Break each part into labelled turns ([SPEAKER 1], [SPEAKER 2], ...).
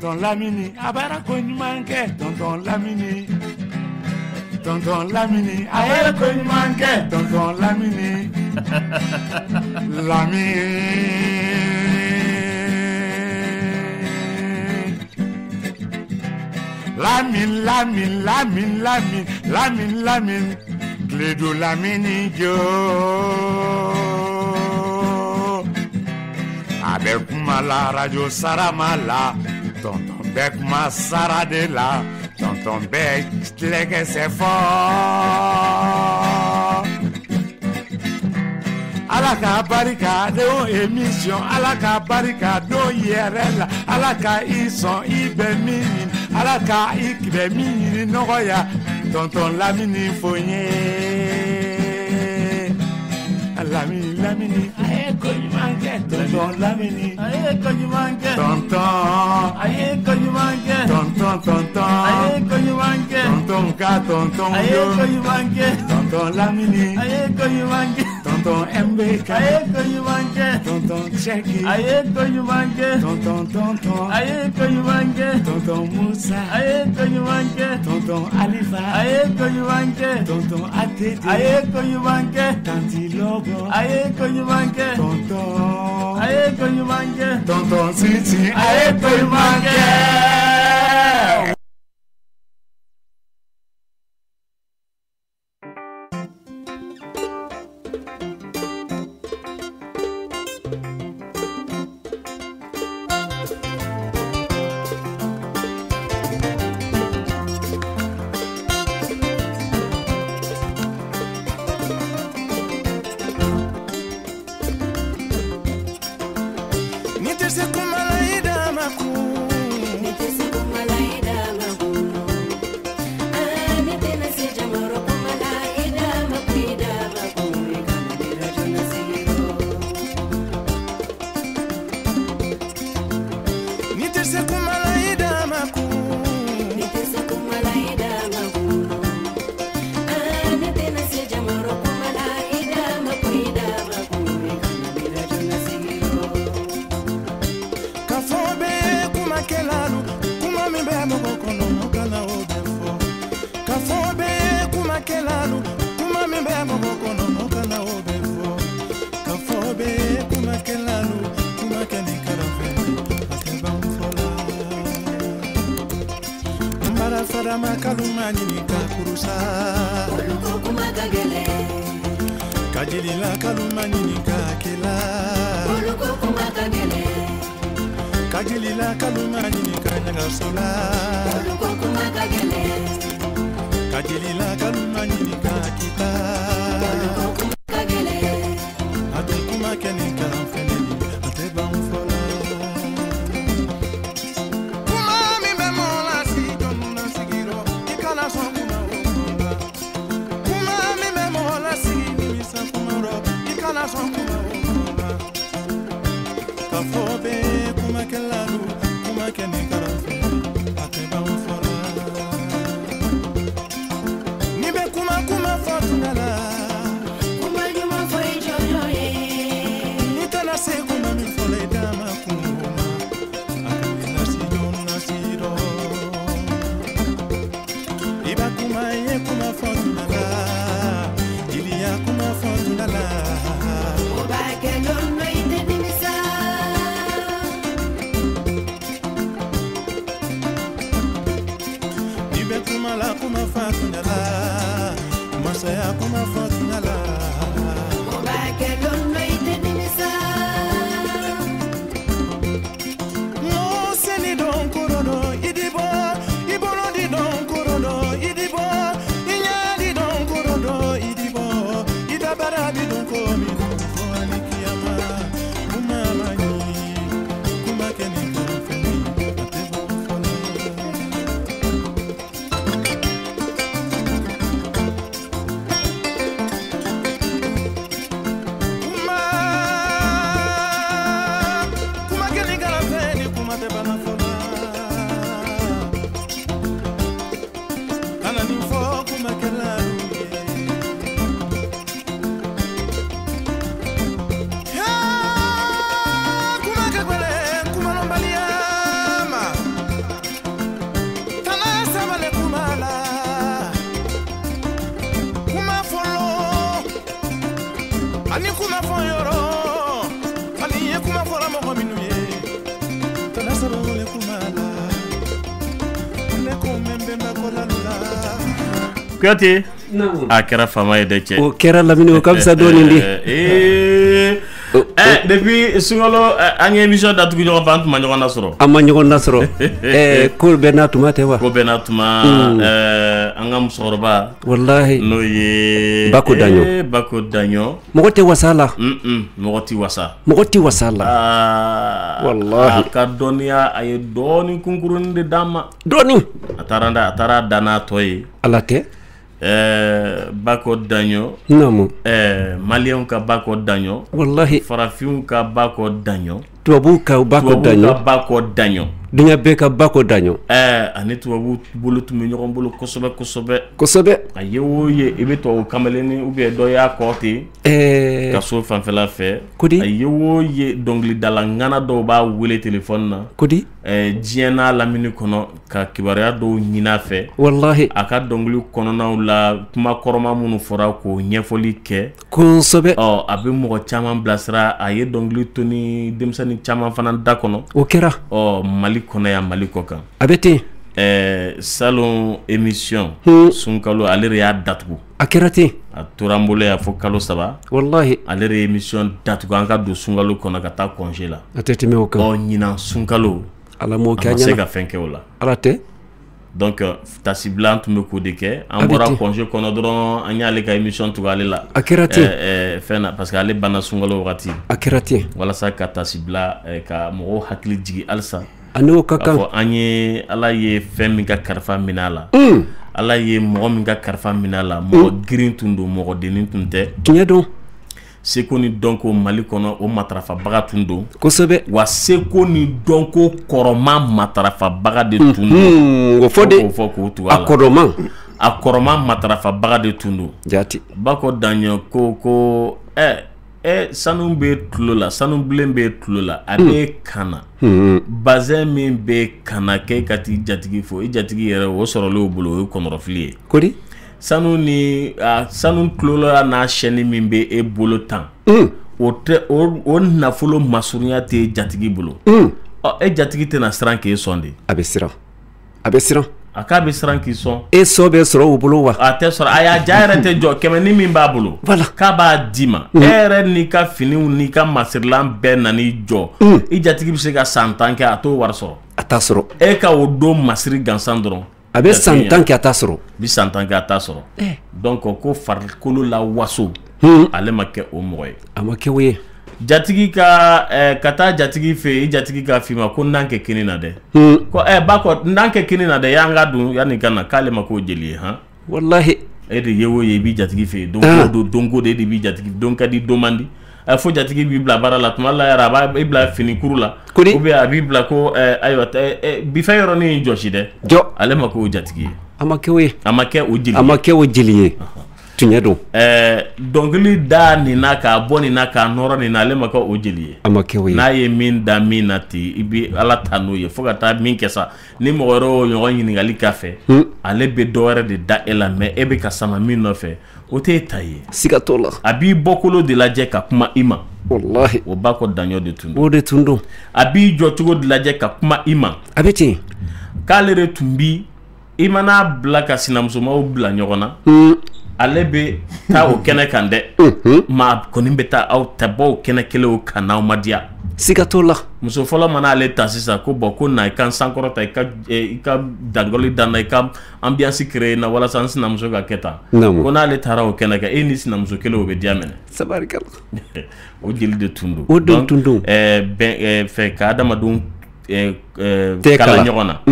[SPEAKER 1] tonton Lamini, abara konyumanke, tonton Lamini. Tonton Lamini, abara konyumanke, tonton Lamini. Lamin, Clédo Lamini yo. Avec la radio Saramala, tonton Bec ma Saradela, tonton Bec légué c'est fort. Alaka barricade émission, alaka barricade IRL, alaka ison ibemini, alaka ikbemini noya, tonton Lamini foye. Lamini, aye konyumanke, tonton Lamini, aye konyumanke, tonton, aye konyumanke, tonton, aye konyumanke, tonton
[SPEAKER 2] aye konyumanke,
[SPEAKER 1] tonton Lamini,
[SPEAKER 2] aye konyumanke,
[SPEAKER 1] tonton MBK,
[SPEAKER 2] aye konyumanke,
[SPEAKER 1] tonton Cheki,
[SPEAKER 2] aye konyumanke,
[SPEAKER 1] tonton,
[SPEAKER 2] aye konyumanke,
[SPEAKER 1] tonton Moussa,
[SPEAKER 2] aye konyumanke,
[SPEAKER 1] tonton Alifa,
[SPEAKER 2] aye konyumanke,
[SPEAKER 1] tonton Atete,
[SPEAKER 2] aye konyumanke,
[SPEAKER 1] tanti Logo,
[SPEAKER 2] aye konyumanke,
[SPEAKER 1] tonton,
[SPEAKER 2] aye konyumanke,
[SPEAKER 1] tonton Siti, aye konyumanke.
[SPEAKER 3] ani kuma fɔ yɔrɔ ani ye kuma fɔla mɔgɔ minnu ye tana sɔrɔ le kuma la ne ko men bɛ ma ko la
[SPEAKER 4] Kuyate a kɛra faama ye dɛ cɛ
[SPEAKER 5] o kɛra lamini o ka fisa dɔɔnin di
[SPEAKER 4] depuis sunkalo an ye émission datugu ɲɔgɔn fɛ an tun ma ɲɔgɔn nasɔrɔ
[SPEAKER 5] an ma ɲɔgɔn nasɔrɔ ko bɛɛ n'a tuma tɛ wa
[SPEAKER 4] ko bɛɛ n'a tuma an ka musokɔrɔba
[SPEAKER 5] wallahi
[SPEAKER 4] n'o ye
[SPEAKER 5] Bako Daɲɔ
[SPEAKER 4] Bako Daɲɔ
[SPEAKER 5] mɔgɔ tɛ wasa la
[SPEAKER 4] mɔgɔ tɛ wasa
[SPEAKER 5] mɔgɔ tɛ wasa la wallahi
[SPEAKER 4] a ka dɔnniya a ye dɔɔnin kunkurunin de d'an ma
[SPEAKER 5] dɔɔnin
[SPEAKER 4] a taara da n'a tɔ ye
[SPEAKER 5] ala tɛ
[SPEAKER 4] Bako Daɲɔ
[SPEAKER 5] namu
[SPEAKER 4] maliyɛnw ka Bako Daɲɔ
[SPEAKER 5] wallahi
[SPEAKER 4] farafinw ka Bako Daɲɔ
[SPEAKER 5] tubabuw ka Bako
[SPEAKER 4] Daɲɔ
[SPEAKER 5] dunya bɛɛ ka Bako Daɲɔ
[SPEAKER 4] ani tubabu bolo tun bɛ ɲɔgɔn bolo kosɛbɛ
[SPEAKER 5] kosɛbɛ
[SPEAKER 4] a ye o ye i bɛ tubabu kameleni ou bien dɔ y'a kɔ ten ka so fanfɛla fɛ
[SPEAKER 5] kodi
[SPEAKER 4] a ye o ye dɔnkilidala ŋana dɔw b'a wele téléphone na
[SPEAKER 5] kodi
[SPEAKER 4] diɲɛ n'a lamini kɔnɔ ka kibaruya dɔw ɲini a fɛ
[SPEAKER 5] wallahi
[SPEAKER 4] a ka dɔnkili kɔnɔnaw la kuma kɔrɔma minnu fɔra k'o ɲɛfɔli kɛ
[SPEAKER 5] kosɛbɛ
[SPEAKER 4] a bɛ mɔgɔ caman bilasira a ye dɔnkili to ni denmisɛnnin caman fana da kɔnɔ
[SPEAKER 5] o kɛra
[SPEAKER 4] Mali kɔnɔ yan Mali kɔ kan
[SPEAKER 5] a bɛ ten
[SPEAKER 4] salon émission sunkalo ale de y'a datugu
[SPEAKER 5] a kɛra ten
[SPEAKER 4] a tora n bolo yan fo kalo 3
[SPEAKER 5] wallahi
[SPEAKER 4] ale de ye émission datugu an ka don sunkalo kɔnɔ ka taa congé la
[SPEAKER 5] a tɛ tɛmɛ o kan
[SPEAKER 4] ɲinan sunkalo
[SPEAKER 5] ala m'o kɛ
[SPEAKER 4] a
[SPEAKER 5] a
[SPEAKER 4] ma se
[SPEAKER 5] ɲɛna
[SPEAKER 4] ka fɛn kɛ o la
[SPEAKER 5] ala tɛ
[SPEAKER 4] donc tasibila an tun bɛ k'o de kɛ an bɔra congé kɔnɔ dɔrɔn an y'ale ka émission tugu ale la
[SPEAKER 5] a kɛra ten
[SPEAKER 4] fɛn na parce que ale banna sunkalo wagati
[SPEAKER 5] a kɛra ten
[SPEAKER 4] walasa ka tasibila ka mɔgɔw hakili jigi halisa
[SPEAKER 5] a n'o ka kan
[SPEAKER 4] an ye ala ye fɛn min ka kalifa minɛ a la ala ye mɔgɔ min ka kalifa minɛ a la mɔgɔ girin tun don mɔgɔ dennin tun tɛ
[SPEAKER 5] tiɲɛ don
[SPEAKER 4] seko ni dɔnko Mali kɔnɔ o matarafabaga tun don
[SPEAKER 5] kosɛbɛ
[SPEAKER 4] wa seko ni dɔnko kɔrɔma matarafabaga de tun don
[SPEAKER 5] o fɔ de
[SPEAKER 4] k'o fɔ k'o tugu a la a kɔrɔma matarafabaga de tun don
[SPEAKER 5] jati
[SPEAKER 4] Bako Daɲɔ ko sanu bɛ tulo la sanu bilen bɛ tulo la a bɛ kana bazin min bɛ kana k'e ka t'i jatigi fo i jatigi yɛrɛ o sɔrɔlen o bolo o ye kɔnɔrɔfili ye
[SPEAKER 5] kodi
[SPEAKER 4] sanu ni sanu tulola n'a chaîne min bɛ e bolo tan o tɛ o nafolo masurunya tɛ jatigi bolo e jatigi tɛna siran k'e sɔn de
[SPEAKER 5] a bɛ siran a bɛ siran
[SPEAKER 4] a k'a bɛ siran k'i sɔn
[SPEAKER 5] e sɔ bɛ sɔrɔ o bolo wa
[SPEAKER 4] a tɛ sɔrɔ a y'a ja yɛrɛ tɛ jɔ kɛmɛ ni min b'a bolo k'a b'a d'i ma e yɛrɛ n'i ka finiw n'i ka masirilan bɛɛ nan'i jɔ i jatigi bɛ se ka san 10 kɛ a t'o wari sɔrɔ
[SPEAKER 5] a t'a sɔrɔ
[SPEAKER 4] e ka o don masiri gansan dɔrɔn
[SPEAKER 5] a bɛ san 10 kɛ a t'a sɔrɔ
[SPEAKER 4] bi san 10 kɛ a t'a sɔrɔ donc ko farikolo la waso ale ma kɛ o mɔgɔ ye
[SPEAKER 5] a ma kɛ o ye
[SPEAKER 4] jatigi ka taa jatigi fɛ i jatigi ka f'i ma ko n kɛ kini na dɛ ko Bako n kɛ kini na dɛ y'an ka dun yanni ka na k'ale ma k'o jeli ye han
[SPEAKER 5] wallahi
[SPEAKER 4] e de ye o ye i b'i jatigi fɛ don ko de e de b'i jatigi don ka di don man di fo jatigi b'i bila baara la tuma la yɛrɛ a b'a bila fini kuru la ou bien a b'i bila ko ayiwa bi fɛn yɔrɔnin jɔsi dɛ ale ma k'o jatigi ye
[SPEAKER 5] a ma kɛ o ye
[SPEAKER 4] a ma kɛ o jeli ye
[SPEAKER 5] a ma kɛ o jeli ye tiɲɛ don
[SPEAKER 4] dɔnkili da nin na k'a bɔ nin na k'a nɔrɔ nin na ale ma kɛ o jeli ye
[SPEAKER 5] a ma kɛ o ye
[SPEAKER 4] n'a ye min da min na ten i bɛ ala ta n'o ye fo ka taa min kɛ sa ni mɔgɔ wɛrɛ y'o ɲɔgɔn ɲininkali k'a fɛ ale bɛ dɔ wɛrɛ de da e la mais e bɛ ka sama min nɔfɛ o t'e ta ye
[SPEAKER 5] siga t'o la
[SPEAKER 4] a b'i bɔkolo de lajɛ ka kuma i ma
[SPEAKER 5] wallahi
[SPEAKER 4] o Bako Daɲɔ de tun don
[SPEAKER 5] o de tun don
[SPEAKER 4] a b'i jɔ cogo de lajɛ ka kuma i ma
[SPEAKER 5] a bɛ ten
[SPEAKER 4] k'ale de tun bi i mana bila ka sinamusomaw bila ɲɔgɔn na ale bɛ taa o kɛnɛ kan dɛ maa kɔni bɛ taa aw ta bɔ o kɛnɛ kelen o kan n'aw ma diya
[SPEAKER 5] siga t'o la
[SPEAKER 4] muso fɔlɔ mana ale ta sisan ko bɔn ko na i ka sankɔrɔta i ka dangɔli dan na i ka ambiance créer na walasa n sinamuso ka kɛ tan ko n'ale taara o kɛnɛ kan e ni sinamuso kelen o bɛ diya minɛ
[SPEAKER 5] sabarikala
[SPEAKER 4] o jeli de tun don
[SPEAKER 5] o de tun don
[SPEAKER 4] fɛ ka adamadenw kala ɲɔgɔn na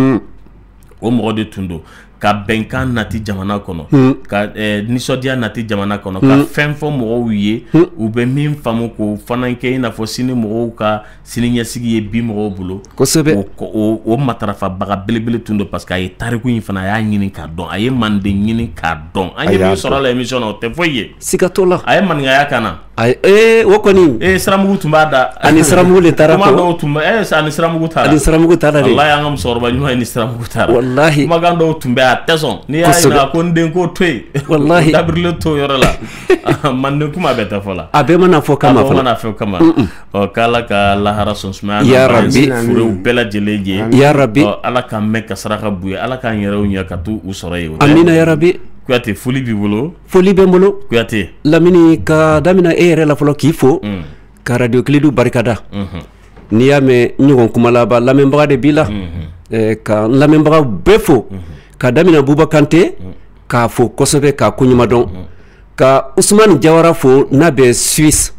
[SPEAKER 4] o mɔgɔ de tun don ka bɛnkan nati jamana kɔnɔ ka nisɔndiya nati jamana kɔnɔ ka fɛn fɔ mɔgɔw ye u bɛ min faamu k'o fana kɛ i n'a fɔ sini mɔgɔw ka sini ɲɛsigi ye bi mɔgɔw bolo
[SPEAKER 5] kosɛbɛ
[SPEAKER 4] o matarafabaga belebele tun don parce que a ye tariku in fana a y'a ɲini k'a dɔn a ye Manden ɲini k'a dɔn an ye min sɔrɔ a la émission na o tɛ foyi ye
[SPEAKER 5] siga t'o la
[SPEAKER 4] a ye maninkaya kan na
[SPEAKER 5] o kɔni
[SPEAKER 4] siramugu tun b'a da
[SPEAKER 5] ani siramugu de taara
[SPEAKER 4] kuma dɔw tun bɛ ani siramugu taara
[SPEAKER 5] ani siramugu taara de
[SPEAKER 4] wallahi an ka musokɔrɔba ɲuman ye ni siramugu taara
[SPEAKER 5] wallahi
[SPEAKER 4] kumakan dɔw tun bɛ a a tɛsɔn n'i y'a ɲininka ko n den ko to yen
[SPEAKER 5] wallahi
[SPEAKER 4] dabirilen to yɔrɔ la manden kuma bɛ tɛ fɔ la
[SPEAKER 5] a bɛɛ mana fɔ kama fana
[SPEAKER 4] a bɛɛ mana fɔ kama k'ala ka lahara sɔn sumaya
[SPEAKER 5] ya rabbi
[SPEAKER 4] furew bɛɛ lajɛlen ye
[SPEAKER 5] ya rabbi
[SPEAKER 4] ala ka mɛn ka saraka bu ye ala k'an yɛrɛw ɲɛ ka t'u sɔrɔ yen
[SPEAKER 5] amina ya rabbi
[SPEAKER 4] Kuyate foli b'i bolo
[SPEAKER 5] foli bɛ n bolo
[SPEAKER 4] Kuyate
[SPEAKER 5] Lamini ka damina e yɛrɛ la fɔlɔ k'i fo ka radio Kiledu barikada n'i y'a mɛn ɲɔgɔn kuma laban lamɛnbaga de b'i la ka lamɛnbaga bɛɛ fo ka damina Buba Kante k'a fo kosɛbɛ k'a koɲuman dɔn ka Usmani Jawara fo n'a bɛ Suisse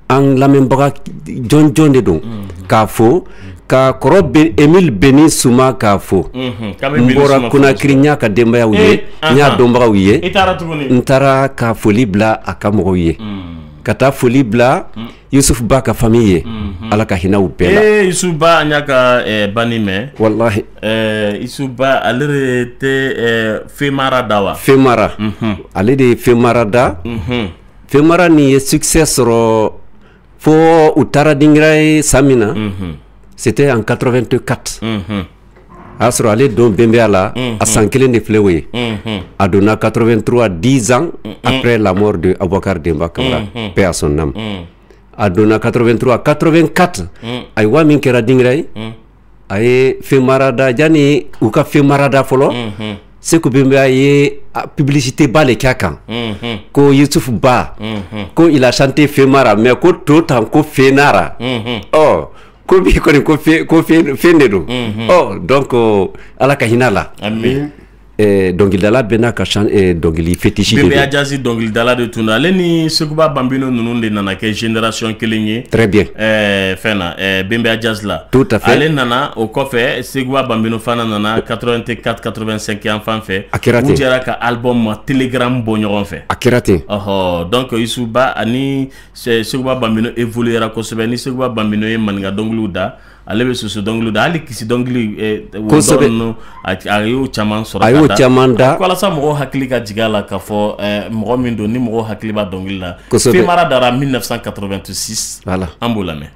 [SPEAKER 5] an lamɛnbaga jɔn de don k'a fo ka kɔrɔ Emile Beni Suma k'a fo n bɔra Konakiri n y'a ka denbayaw ye n y'a dɔnbagaw ye n taara ka foli bila a ka mɔgɔw ye ka taa foli bila Yusuf Ba ka famille ye ala ka hinɛw bɛɛ la
[SPEAKER 4] Yusuf Ba an y'a ka bani mɛn
[SPEAKER 5] wallahi
[SPEAKER 4] Yusuf Ba ale de tɛ Femara da wa
[SPEAKER 5] Femara ale de ye Femara da Femara nin ye succès sɔrɔ fo u taara dingira ye san min na c'était en 84 a y'a sɔrɔ ale don bɛnbɛya la a san kelen de filɛ o ye a donna 83 10 ans après la mort de Aboubacar Demba Kamara paix à son âme a donna 83 84 ayiwa min kɛra dingira ye a ye Femarada yani u ka Femarada fɔlɔ Seku Bembeya ye publicité ba le kɛ a kan ko Yusuf Ba ko il a chanté Femara mais ko to tan ko Fenara ko bi kɔni ko fen de don donc ala ka hinɛ la
[SPEAKER 4] amin
[SPEAKER 5] dɔnkilidala bɛɛ n'a ka dɔnkili fétiche de don
[SPEAKER 4] Bembeya Jazz dɔnkilidala de tun don ale ni Seguba Bambino ninnu de nana kɛ génération kelen ye
[SPEAKER 5] très bien
[SPEAKER 4] fɛn na Bembeya Jazz la
[SPEAKER 5] tout à fait
[SPEAKER 4] ale nana o kɔfɛ Seguba Bambino fana nana 84 85 yan fan fɛ
[SPEAKER 5] a kɛra ten
[SPEAKER 4] u jɛra ka album Telegram bɔ ɲɔgɔn fɛ
[SPEAKER 5] a kɛra ten
[SPEAKER 4] donc Yusuf Ba ani Seguba Bambino évoluera kosɛbɛ ni Seguba Bambino ye maninka dɔnkiliw da ale bɛ soso dɔnkiliw da hali kisi dɔnkili
[SPEAKER 5] kosɛbɛ
[SPEAKER 4] a y'o caman sɔrɔ
[SPEAKER 5] a y'o caman da
[SPEAKER 4] walasa mɔgɔw hakili ka jigin a la k'a fɔ mɔgɔ min don ni mɔgɔw hakili b'a dɔnkili la
[SPEAKER 5] kosɛbɛ
[SPEAKER 4] Femara dara 1986
[SPEAKER 5] voilà
[SPEAKER 4] an b'o lamɛn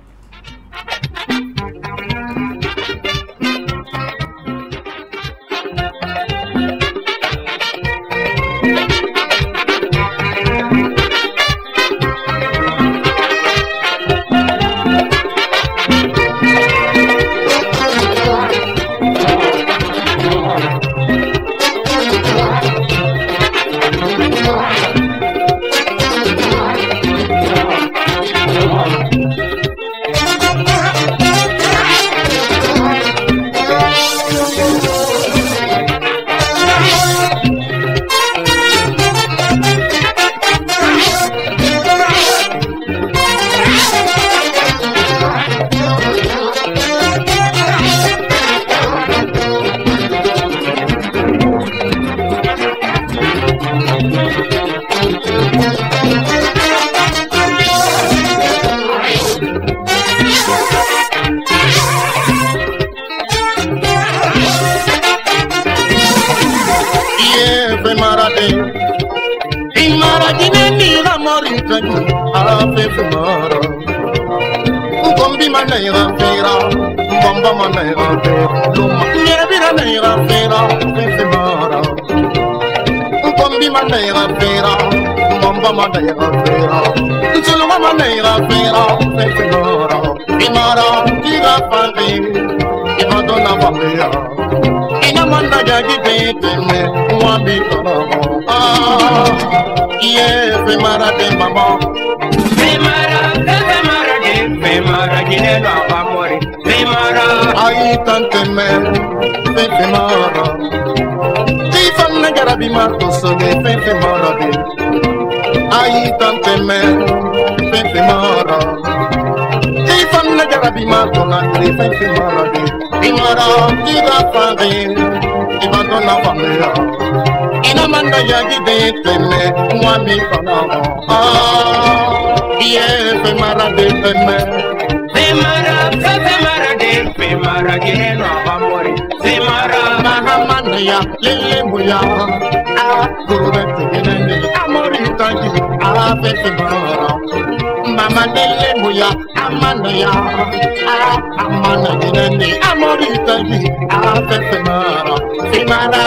[SPEAKER 6] Femara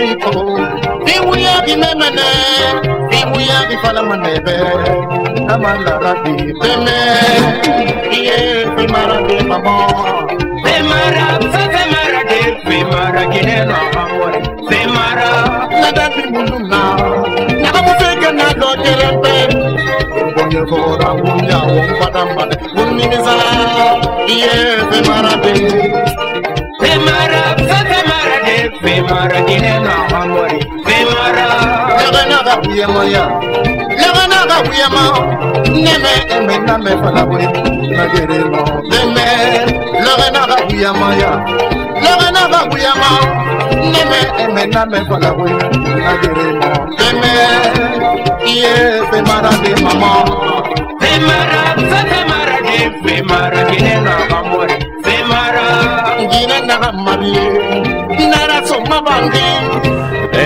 [SPEAKER 6] Rico. Viwuya di memene, viwuya di palamanebe. Namala rabi beme, iye bimara de mama. Bimara, bimara de bimara kinena amore. Bimara, nada bimuna, nada feka nada kerebe. Bonye fora bunya umpadamba, bunimiza, iye bimara de. Bimara, bimara de bimara kinena amore. Bimara, nada biyamaya. Laganaga wiyama, neme eme name falabwe, nagere no neme. Laganaga wiyama ya, laganaga wiyama, neme eme name falabwe, nagere no neme. Iye femara de mama, femara, femara de femara kinena amore, femara. Gina naga mariye, nara soma bangi.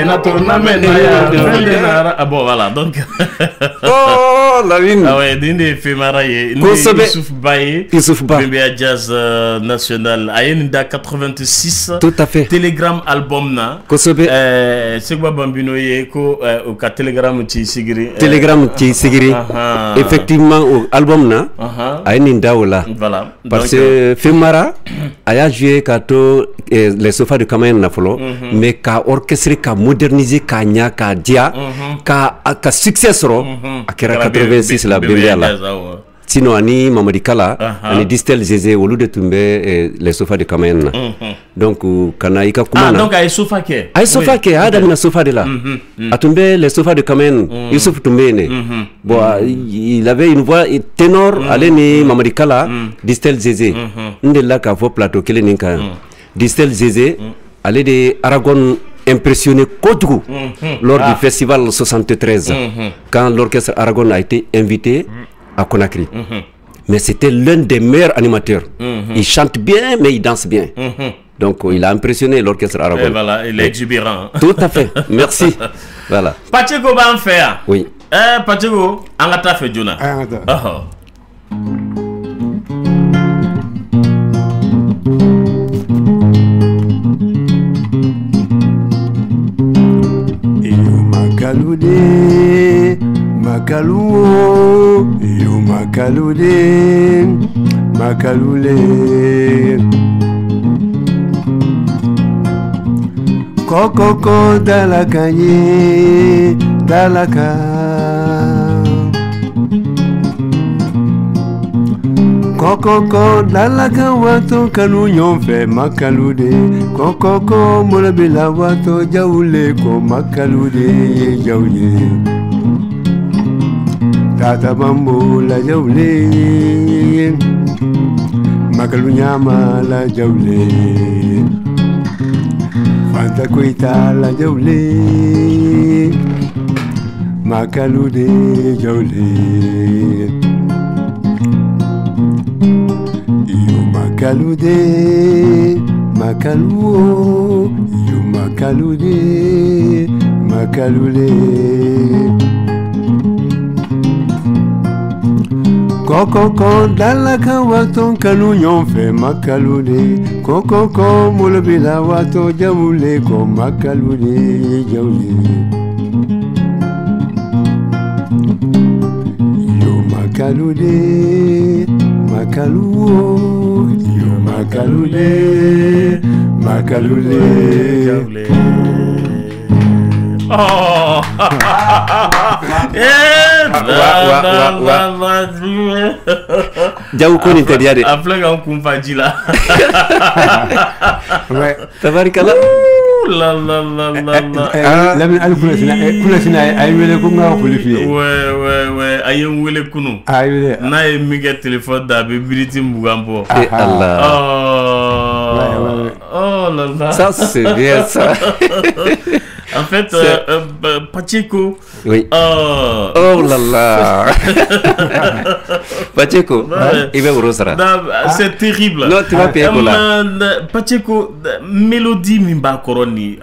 [SPEAKER 4] Na tournament bon voilà donc
[SPEAKER 5] oh la ligne
[SPEAKER 4] ah ouais dinde femara ye Youssouf Baye jazz national ayen da 86
[SPEAKER 5] tout à fait
[SPEAKER 4] Telegram album na
[SPEAKER 5] kosobe
[SPEAKER 4] segba bambino ye ko o ka Telegram ci sigiri
[SPEAKER 5] effectivement au album na ayen ndawla
[SPEAKER 4] voilà
[SPEAKER 5] parce que femara aya joué kato les sofas de Cameroun na folo mais ka orchestre ka moderniser ka nya ka dia ka succès ro akira 86 la bembia la sinon ani Mamadi Kala ani Distel Zézé au lieu de tomber les sofas de Cameroun donc kana ika kumana
[SPEAKER 4] donc ay sofa ke
[SPEAKER 5] adam na sofa de là a tombé les sofas de Cameroun Youssouf Toumbene bon il avait une voix ténor aleni Mamadi Kala Distel Zézé ndela ka fo plateau kele ninka Distel Zézé allait de Aragon impressionné Kotougou lors du festival 73 quand l'orchestre Aragon a été invité à Conakry. Mais c'était l'un des meilleurs animateurs. Il chante bien mais il danse bien. Donc il a impressionné l'orchestre Aragon.
[SPEAKER 4] Et voilà, il est exubérant.
[SPEAKER 5] Tout à fait. Merci. Voilà.
[SPEAKER 4] Pacheco va en faire.
[SPEAKER 5] Oui.
[SPEAKER 4] Pacheco, angata fait Juna.
[SPEAKER 2] Makalude, makaluo, yo makalude, makalule. Kokoko dalakanye, dalaka. Kokoko dalaka wato kanu nyonfe makalude. Kokoko molabela wato jaule ko makalude jaule. Tata bambo la jaule. Makalunyama la jaule. Fanta kuita la jaule. Makalude jaule. Makalude, makaluo, yo makalude, makalule. Kokoko dalaka wato kanu nyonfe makalude. Kokoko molobila wato jaule ko makalude jaule. Yo makalude. Makaluo, yo makalule, makalule.
[SPEAKER 4] Oh!
[SPEAKER 5] Jauh kau ni tadi ada.
[SPEAKER 4] Apa kau kumpaji lah?
[SPEAKER 5] Tabarikala.
[SPEAKER 4] La la la la la.
[SPEAKER 2] Lamin al kula sina ay wele ko nga ko lifi.
[SPEAKER 4] Ouais ay wele kunu.
[SPEAKER 2] Ay wele.
[SPEAKER 4] Na e miga téléphone da be biriti mbugambo.
[SPEAKER 5] Allah.
[SPEAKER 4] Oh la la.
[SPEAKER 5] Ça c'est bien ça.
[SPEAKER 4] En fait, Pacheco.
[SPEAKER 5] Oui. Oh là là. Pacheco. Il va au
[SPEAKER 4] c'est terrible.
[SPEAKER 5] Non, tu vas payer pour là.
[SPEAKER 4] Pacheco, mélodie Mimba Koroni.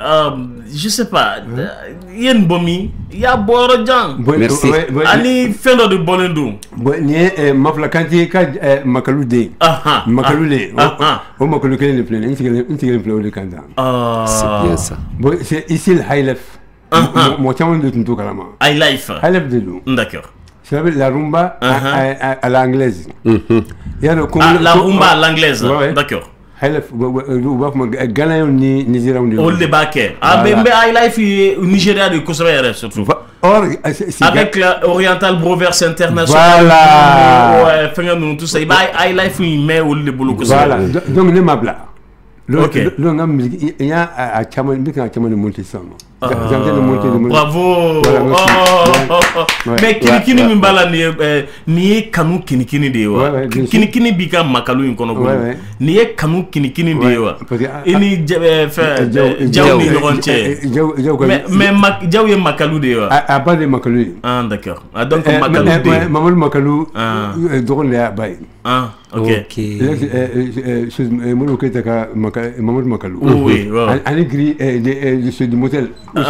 [SPEAKER 4] Je sais pas. Il y a une bomi. Il y a Borodjan.
[SPEAKER 5] Merci.
[SPEAKER 4] Ali Fendo de Bonendo.
[SPEAKER 2] Ni mafla kanti ka makalude. Makalule. O makalule le plein. Inti le plein le candidat.
[SPEAKER 5] C'est bien ça.
[SPEAKER 2] Bon, c'est ici le high life. Moi, tu as dit tout carrément.
[SPEAKER 4] High life.
[SPEAKER 2] High life de l'eau.
[SPEAKER 4] D'accord.
[SPEAKER 2] C'est la rumba à l'anglaise.
[SPEAKER 4] La rumba à l'anglaise. D'accord.
[SPEAKER 2] High life, Ghana ni Nigeria ni.
[SPEAKER 4] All the back. Ah, mais high life Nigeria de Kosovo surtout. Avec l'Oriental Brovers International.
[SPEAKER 2] Voilà.
[SPEAKER 4] Ouais, tout ça. High life il met au le boulot Kosovo.
[SPEAKER 2] Voilà. Donc ne m'abla.
[SPEAKER 4] Ok.
[SPEAKER 2] Il y a un Cameroun qui a monté ça.
[SPEAKER 4] Bravo. Mais kinikini mimbala ni kanu kinikini dewa. Kinikini bika makalu inkono. Ni kanu kinikini dewa. Ini jaw ni ronche. Mais jaw ye makalu dewa.
[SPEAKER 2] Ah pas de makalu.
[SPEAKER 4] Ah d'accord. Ah donc makalu dewa.
[SPEAKER 2] Maman makalu drone le bail.
[SPEAKER 4] Ah ok.
[SPEAKER 2] Mon ka Maman makalu.
[SPEAKER 4] Oui.
[SPEAKER 2] Ani gris du motel.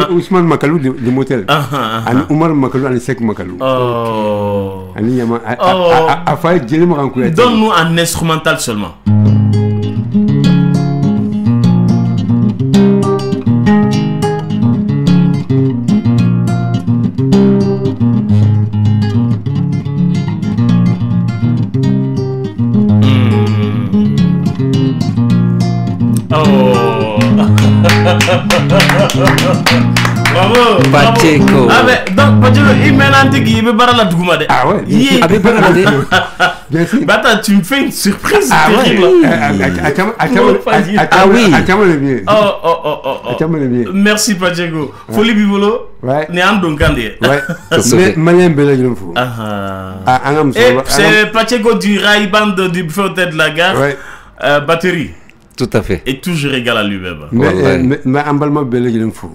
[SPEAKER 2] Ousmane Makalou de motel. Ani Omar Makalou, ani Sek Makalou. Ani Yama.
[SPEAKER 4] Donne-nous un instrumental seulement. Bravo.
[SPEAKER 5] Pacheco.
[SPEAKER 4] Ah mais donc Pacheco il mène antique il veut barrer la dougma de.
[SPEAKER 2] Ah ouais.
[SPEAKER 5] Avec Baradé.
[SPEAKER 2] Bien sûr.
[SPEAKER 4] Bah tu me fais une surprise terrible.
[SPEAKER 2] Ah oui.
[SPEAKER 4] Merci Pacheco. Folie Bibolo.
[SPEAKER 2] Ouais.
[SPEAKER 4] Ne am donkande.
[SPEAKER 2] Ouais. Mais malien belle je fou.
[SPEAKER 4] C'est Pacheco du Rail Band du buffet de la gare.
[SPEAKER 2] Ouais.
[SPEAKER 4] Batterie.
[SPEAKER 5] Tout à fait.
[SPEAKER 4] Et toujours égal à lui-même.
[SPEAKER 2] Mais emballement belle je fou.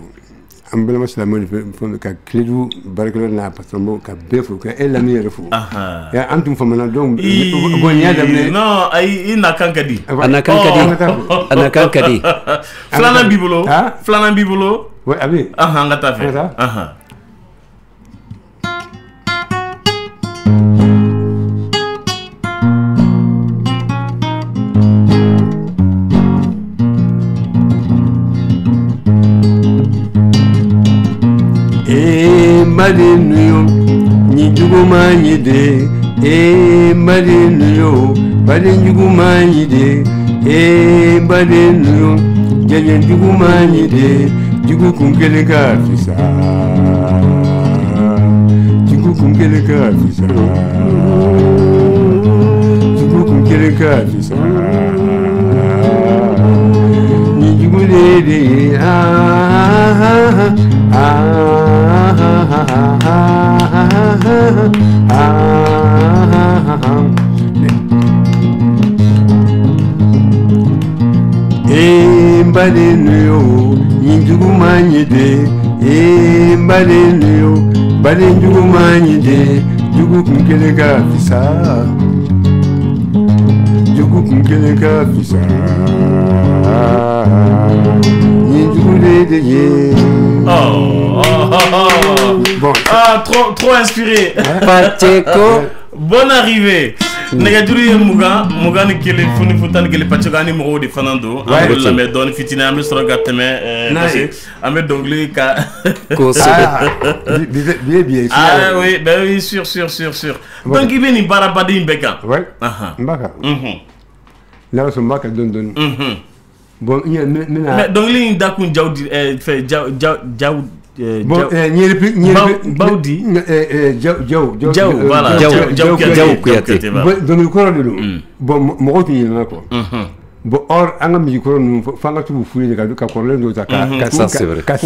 [SPEAKER 2] Emballement c'est la mode de ka clédou barkelon na patron ka befou ka elle la meilleure fou. Ya antum famana donc bon ya damne.
[SPEAKER 4] Non, ay ina kankadi.
[SPEAKER 5] Anakankadi.
[SPEAKER 4] Flana Bibolo. Flana Bibolo.
[SPEAKER 2] Ouais, abi.
[SPEAKER 4] Ngata fait.
[SPEAKER 2] Madinu ni juguma ni de madinu badin juguma ni de madinu jayen juguma ni de jugu kunkele ka fisa jugu kunkele ka fisa jugu kunkele ka fisa ni jugu de Badenu Ninjugumanyi de Badenu Badinjugumanyi de Jugu kumkeleka fisa Jugu kumkeleka fisa Ninjugu de ye.
[SPEAKER 4] Bon. Ah, trop inspiré.
[SPEAKER 5] Pacheco.
[SPEAKER 4] Bonne arrivée. Negaduri muga ni kele funi futan kele Pacheco ani mo de Fernando. Ambe me don fitina ambe soro gateme ambe dongli ka.
[SPEAKER 2] Bien.
[SPEAKER 4] Ah oui, ben oui, sûr. Donc il vient barabadi imbeka.
[SPEAKER 2] Ouais. Mbaka. Là so mbaka don. Bon,
[SPEAKER 4] mais donc li dakun jawdi fait jaw Baudi Jaw voilà Jaw Kuyate
[SPEAKER 2] donc le corps de l'eau bon mo ko yina ko bon or anga mi ko no fanga tu fuye ka ko le do ka
[SPEAKER 5] c'est vrai
[SPEAKER 4] ka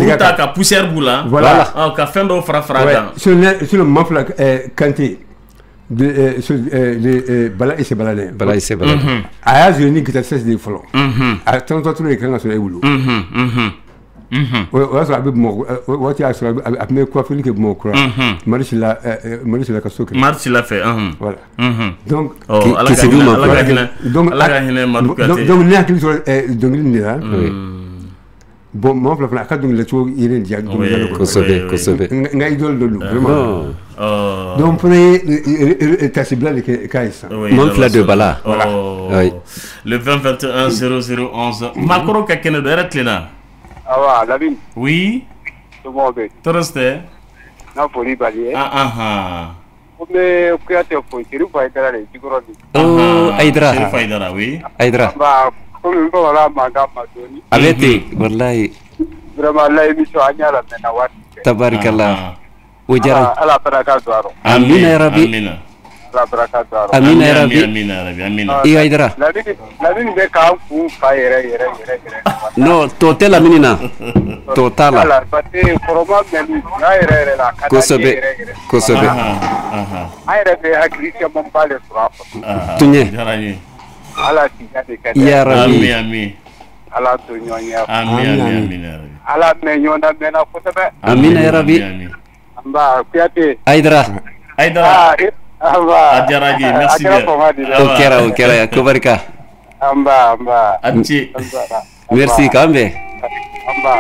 [SPEAKER 4] poussière boula
[SPEAKER 2] voilà
[SPEAKER 4] ka fendo fra
[SPEAKER 2] sur le mafla kanté de bala et c'est balade aya jeni que ça c'est des follow à tant tout les quand sur les boulot ouais ça avec moi ouais tu as sur avec quoi faire que moi quoi Marie la ka soke
[SPEAKER 4] Marie la fait
[SPEAKER 2] voilà donc
[SPEAKER 5] qui c'est donc
[SPEAKER 2] donc donc là qui sur donc bon mo fla fla ka dum le to ire dia dum la ko
[SPEAKER 5] kosobe
[SPEAKER 2] nga idol do vraiment
[SPEAKER 5] oh
[SPEAKER 2] donc prenez tasibla de kaisa
[SPEAKER 5] mon fla de bala
[SPEAKER 2] voilà
[SPEAKER 4] le 2021 0011 makoro ka kene do era tlena
[SPEAKER 7] awa labin
[SPEAKER 4] oui
[SPEAKER 7] to mo be
[SPEAKER 4] torste
[SPEAKER 7] na poli bali
[SPEAKER 4] mais
[SPEAKER 7] kuyate ko tiru fa idara le jigorodi
[SPEAKER 5] aidra
[SPEAKER 4] faidara oui
[SPEAKER 5] aidra
[SPEAKER 7] ba ko min ba wala maga madoni
[SPEAKER 5] abete wallahi
[SPEAKER 7] vraiment la émission anyala mena wat
[SPEAKER 5] tabarakallah wajara
[SPEAKER 7] ala baraka dwaro
[SPEAKER 5] amina ya rabbi
[SPEAKER 7] ala baraka dwaro
[SPEAKER 5] amina ya rabbi
[SPEAKER 4] amina
[SPEAKER 5] iya aidra
[SPEAKER 7] labin be ka fu fa yere
[SPEAKER 5] no total aminina total
[SPEAKER 7] ala pate foroma men na yere la kada
[SPEAKER 5] kosobe
[SPEAKER 7] ayre be hakriya mon pale surafa
[SPEAKER 5] tunye
[SPEAKER 7] ala ti gade kada
[SPEAKER 5] ya rabbi
[SPEAKER 4] amin
[SPEAKER 7] ala to nyonya
[SPEAKER 4] amin
[SPEAKER 7] ala me nyonda mena kosobe
[SPEAKER 5] amina ya rabbi
[SPEAKER 7] amba kuyate
[SPEAKER 5] aidra
[SPEAKER 7] amba
[SPEAKER 4] ajaraji merci bien
[SPEAKER 5] okera kubarka
[SPEAKER 7] amba
[SPEAKER 4] anchi
[SPEAKER 5] merci kambe
[SPEAKER 7] amba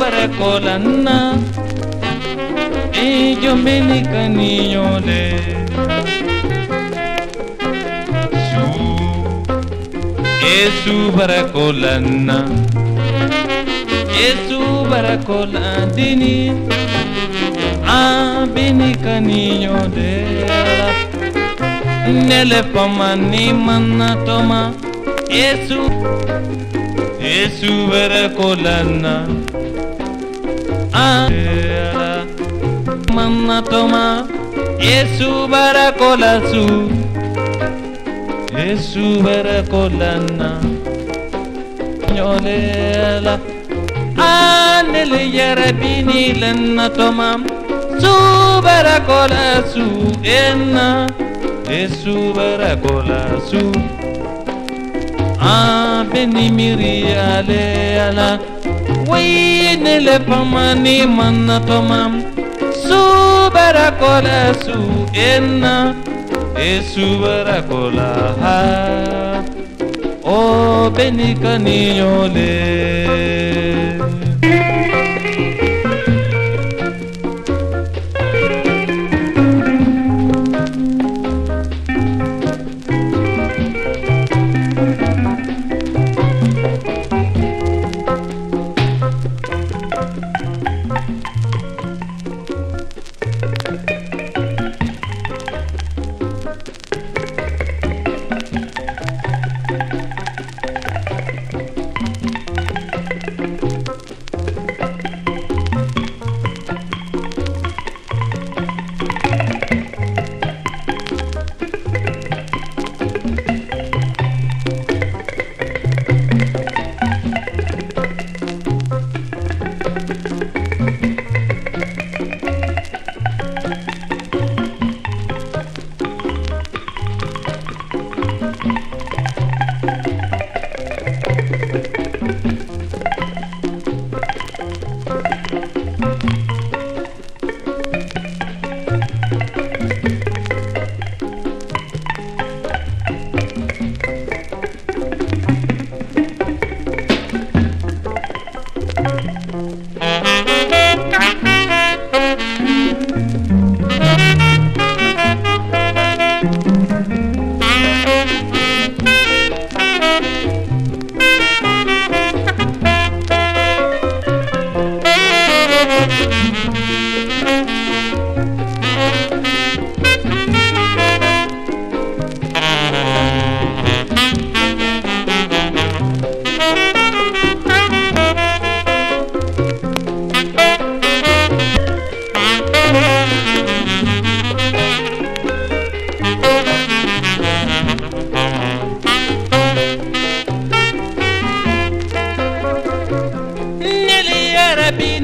[SPEAKER 8] barakolanna e jombeni kaninyole su barakolanna barakolandini a beni kaninyole nele pamani manna toma Yesu barakolanna manna toma Yesu barakolasu Yesu barakolanna nyolela anele yarabini lanna toma su barakolasu enna Yesu barakolasu beni miri ale ala wayne le pamani manna tomam su barakola su enna su barakola ha o beni kaninyole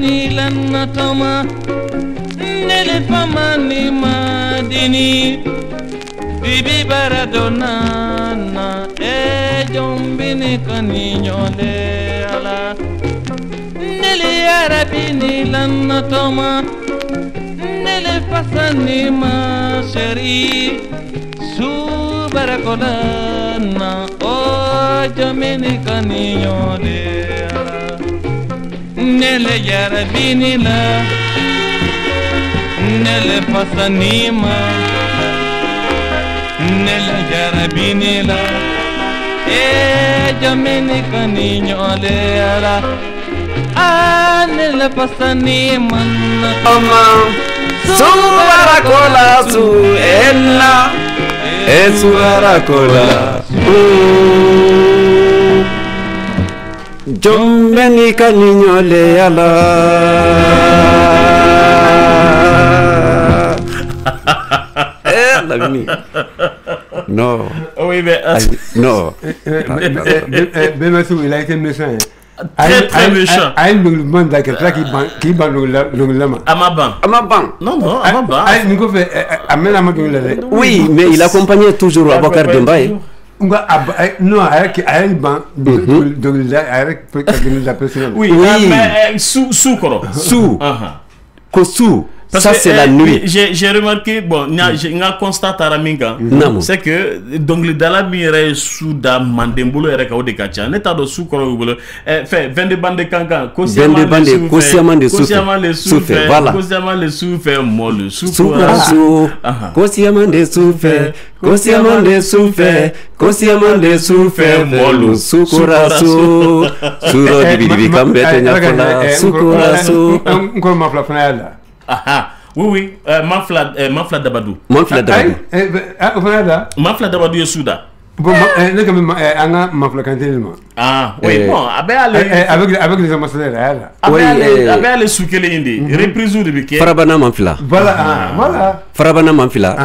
[SPEAKER 8] bini lanna toma nele famani madini bibi baradona na e jombini kaninyole ala nele yarabini lanna toma nele fasani ma sheri su barakolana o jombini kaninyole ala nele yarabini la nele fasani ma nele yarabini la e jamini kaniño le ala nele fasani manna
[SPEAKER 5] Ama subarakola su ella subarakola jombeni kaniño le ala non.
[SPEAKER 4] Oui, mais...
[SPEAKER 5] non.
[SPEAKER 2] Bémassou, il a été méchant.
[SPEAKER 4] Très méchant.
[SPEAKER 2] Aïe, le monde d'accord, qui bat le lama.
[SPEAKER 5] Amaban.
[SPEAKER 4] Non, Amaban.
[SPEAKER 2] Aïe, nous fait amène Amadou.
[SPEAKER 5] Oui, mais il accompagnait toujours Abakar Dembaye.
[SPEAKER 2] Non, avec ban
[SPEAKER 4] oui, mais sous quoi?
[SPEAKER 5] Sous. Sous. Ça c'est la nuit.
[SPEAKER 4] J'ai remarqué, bon, j'ai constaté à Raminga, c'est que donc le Dalamire Souda Mandembolo et Rekao de Kacha, n'état de soukoro, fait 22 bandes de cancan,
[SPEAKER 5] Kosiaman de souffle, voilà.
[SPEAKER 4] Kosiaman de souffle, molle,
[SPEAKER 5] Kosiaman de souffle, Kosiaman de souffle, Kosiaman de souffle, molle, Soukurasu, Suro Dibi Kambete Nyakona, Soukurasu,
[SPEAKER 2] encore ma flafana.
[SPEAKER 4] Oui, Manfla Dabadou.
[SPEAKER 5] Manfla Dabadou.
[SPEAKER 4] Manfla Dabadou est Souda.
[SPEAKER 2] Bon, Manfla Cantelma.
[SPEAKER 4] Ah, oui, bon, avec les ambassadeurs. Avec les soukele indi. Reprise de Biké.
[SPEAKER 5] Farabana Manfla.
[SPEAKER 2] Voilà.
[SPEAKER 5] Farabana Manfla.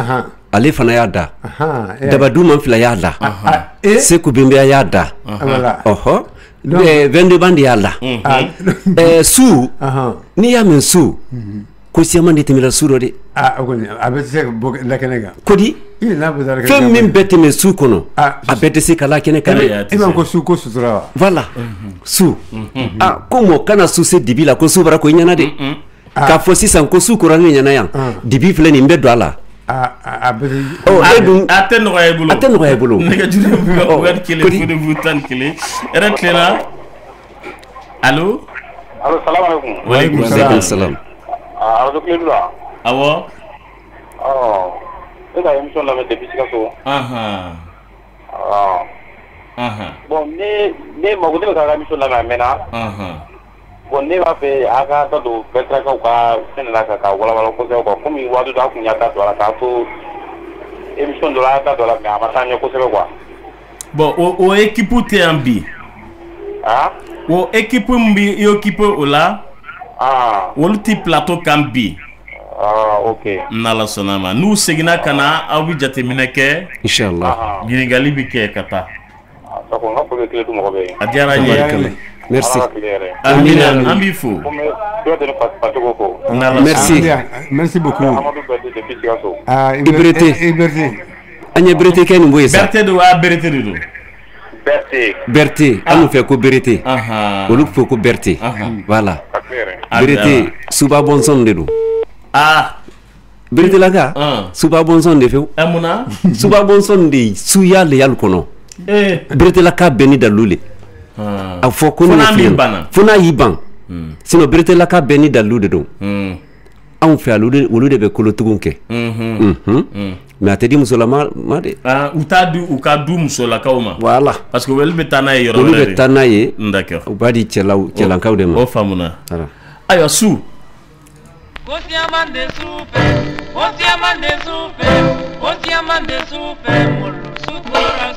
[SPEAKER 5] Ale fana yada. Dabadou Manfla yada. Sekou Bimbe yada.
[SPEAKER 2] Voilà.
[SPEAKER 5] Oho. 22 bandi yada. Sou. Ni yamen sou. Kosiaman de temela suro de
[SPEAKER 2] avec la Kenega
[SPEAKER 5] kodi fem min bete me su kono a bete se kala kene kane
[SPEAKER 2] imam ko su ko sutura
[SPEAKER 5] voilà su komo kana su se dibi la ko su bara ko nyana de ka fo sisan ko su ko ran nyana yan dibi fle ni mbedo ala
[SPEAKER 4] ateno ya bulu nega jure bu ga kele fu de butan kele era klela allo
[SPEAKER 7] salam alaykum
[SPEAKER 4] wa alaykum
[SPEAKER 5] salam
[SPEAKER 7] Ardo Clédula.
[SPEAKER 4] Ah bon?
[SPEAKER 7] Oh. C'est la émission là depuis Chicago. Bon, ne mo gode ka émission là maintenant. Bon, ne va faire aka to do petra ka senela ka wala ko ko comme il wadu da kunya ta to la ka to émission de la ta to la ma matanya ko se quoi.
[SPEAKER 4] Bon, o équipe te ambi. O équipe mbi yo équipe ola. Woluti plateau kambi.
[SPEAKER 7] Ok.
[SPEAKER 4] Nala sonama. Nous segina kana awi jatemineke.
[SPEAKER 5] Inshallah.
[SPEAKER 4] Ginigali bike kata. Adiara
[SPEAKER 5] merci.
[SPEAKER 4] Amina ambifu.
[SPEAKER 5] Merci.
[SPEAKER 2] Merci beaucoup.
[SPEAKER 5] Ibrete. Anya Berté ken mboye sa.
[SPEAKER 4] Berté do a Berté do.
[SPEAKER 5] Berté, on fait ko Berté. On fait ko Berté. Voilà. Berté, suba bon son de do. Berté laga. Suba bon son de fe.
[SPEAKER 4] Amuna.
[SPEAKER 5] Suba bon son de suya le yal kono. Berté la ka beni dalule. A fo ko no funa yiban. Sino Berté la ka beni dalule do. On fait alude wolude be kolo tugunke. Mais atedi musolama made
[SPEAKER 4] utadu ukadu musola kauma
[SPEAKER 5] voilà
[SPEAKER 4] parce que wel betana e yoro
[SPEAKER 5] le betana ye
[SPEAKER 4] d'accord
[SPEAKER 5] ubadi chelaw chelankaw de ma
[SPEAKER 4] o famuna ayo su
[SPEAKER 8] Osiamande soupe mulu sukura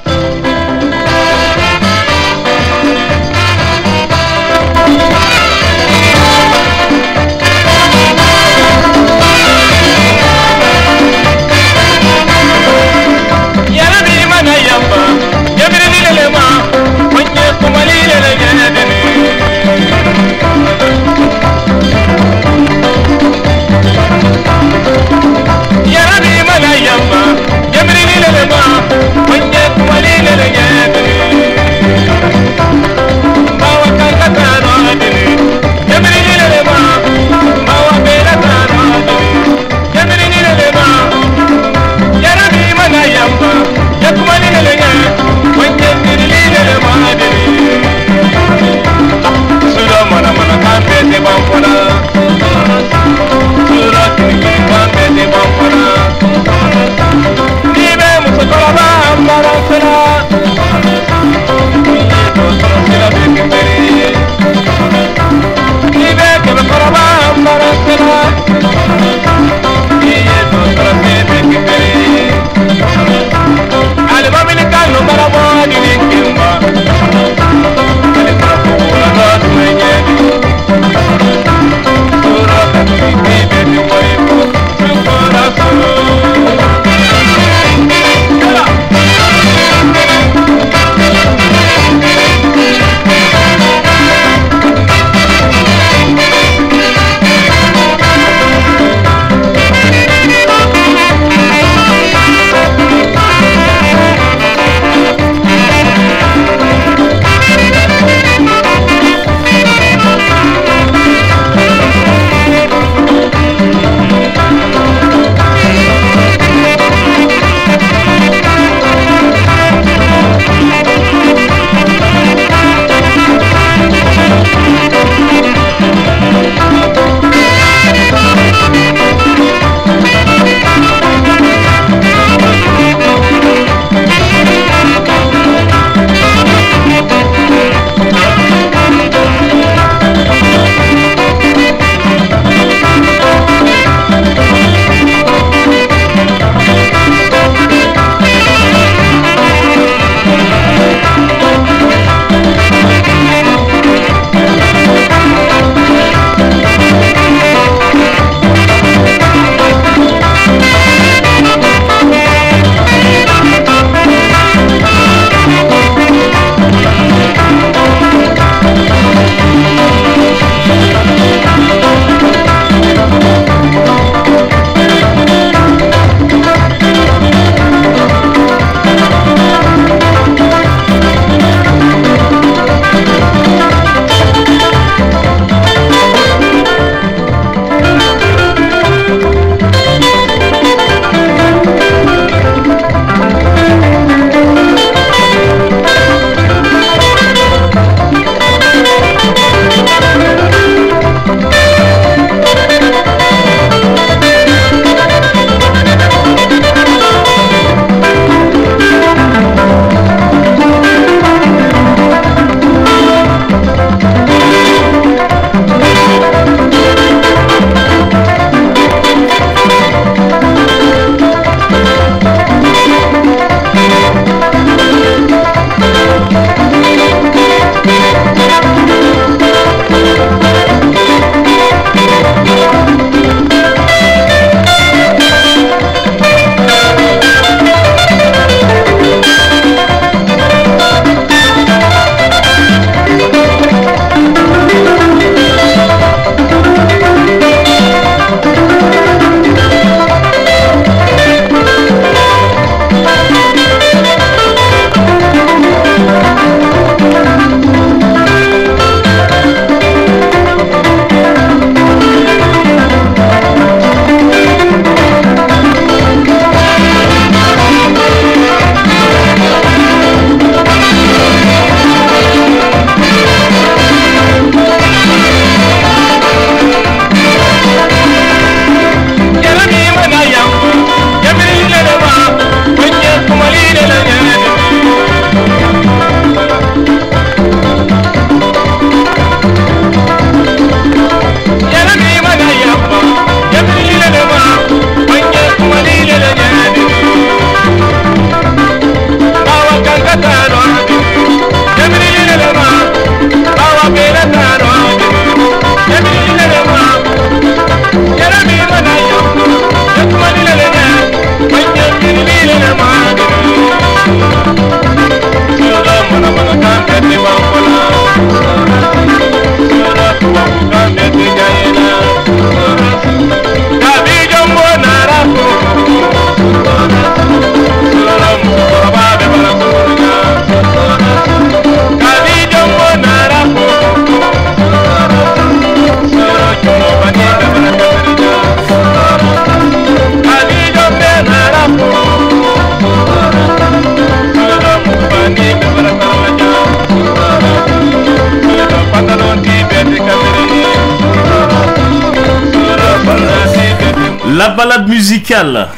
[SPEAKER 4] La balade musicale.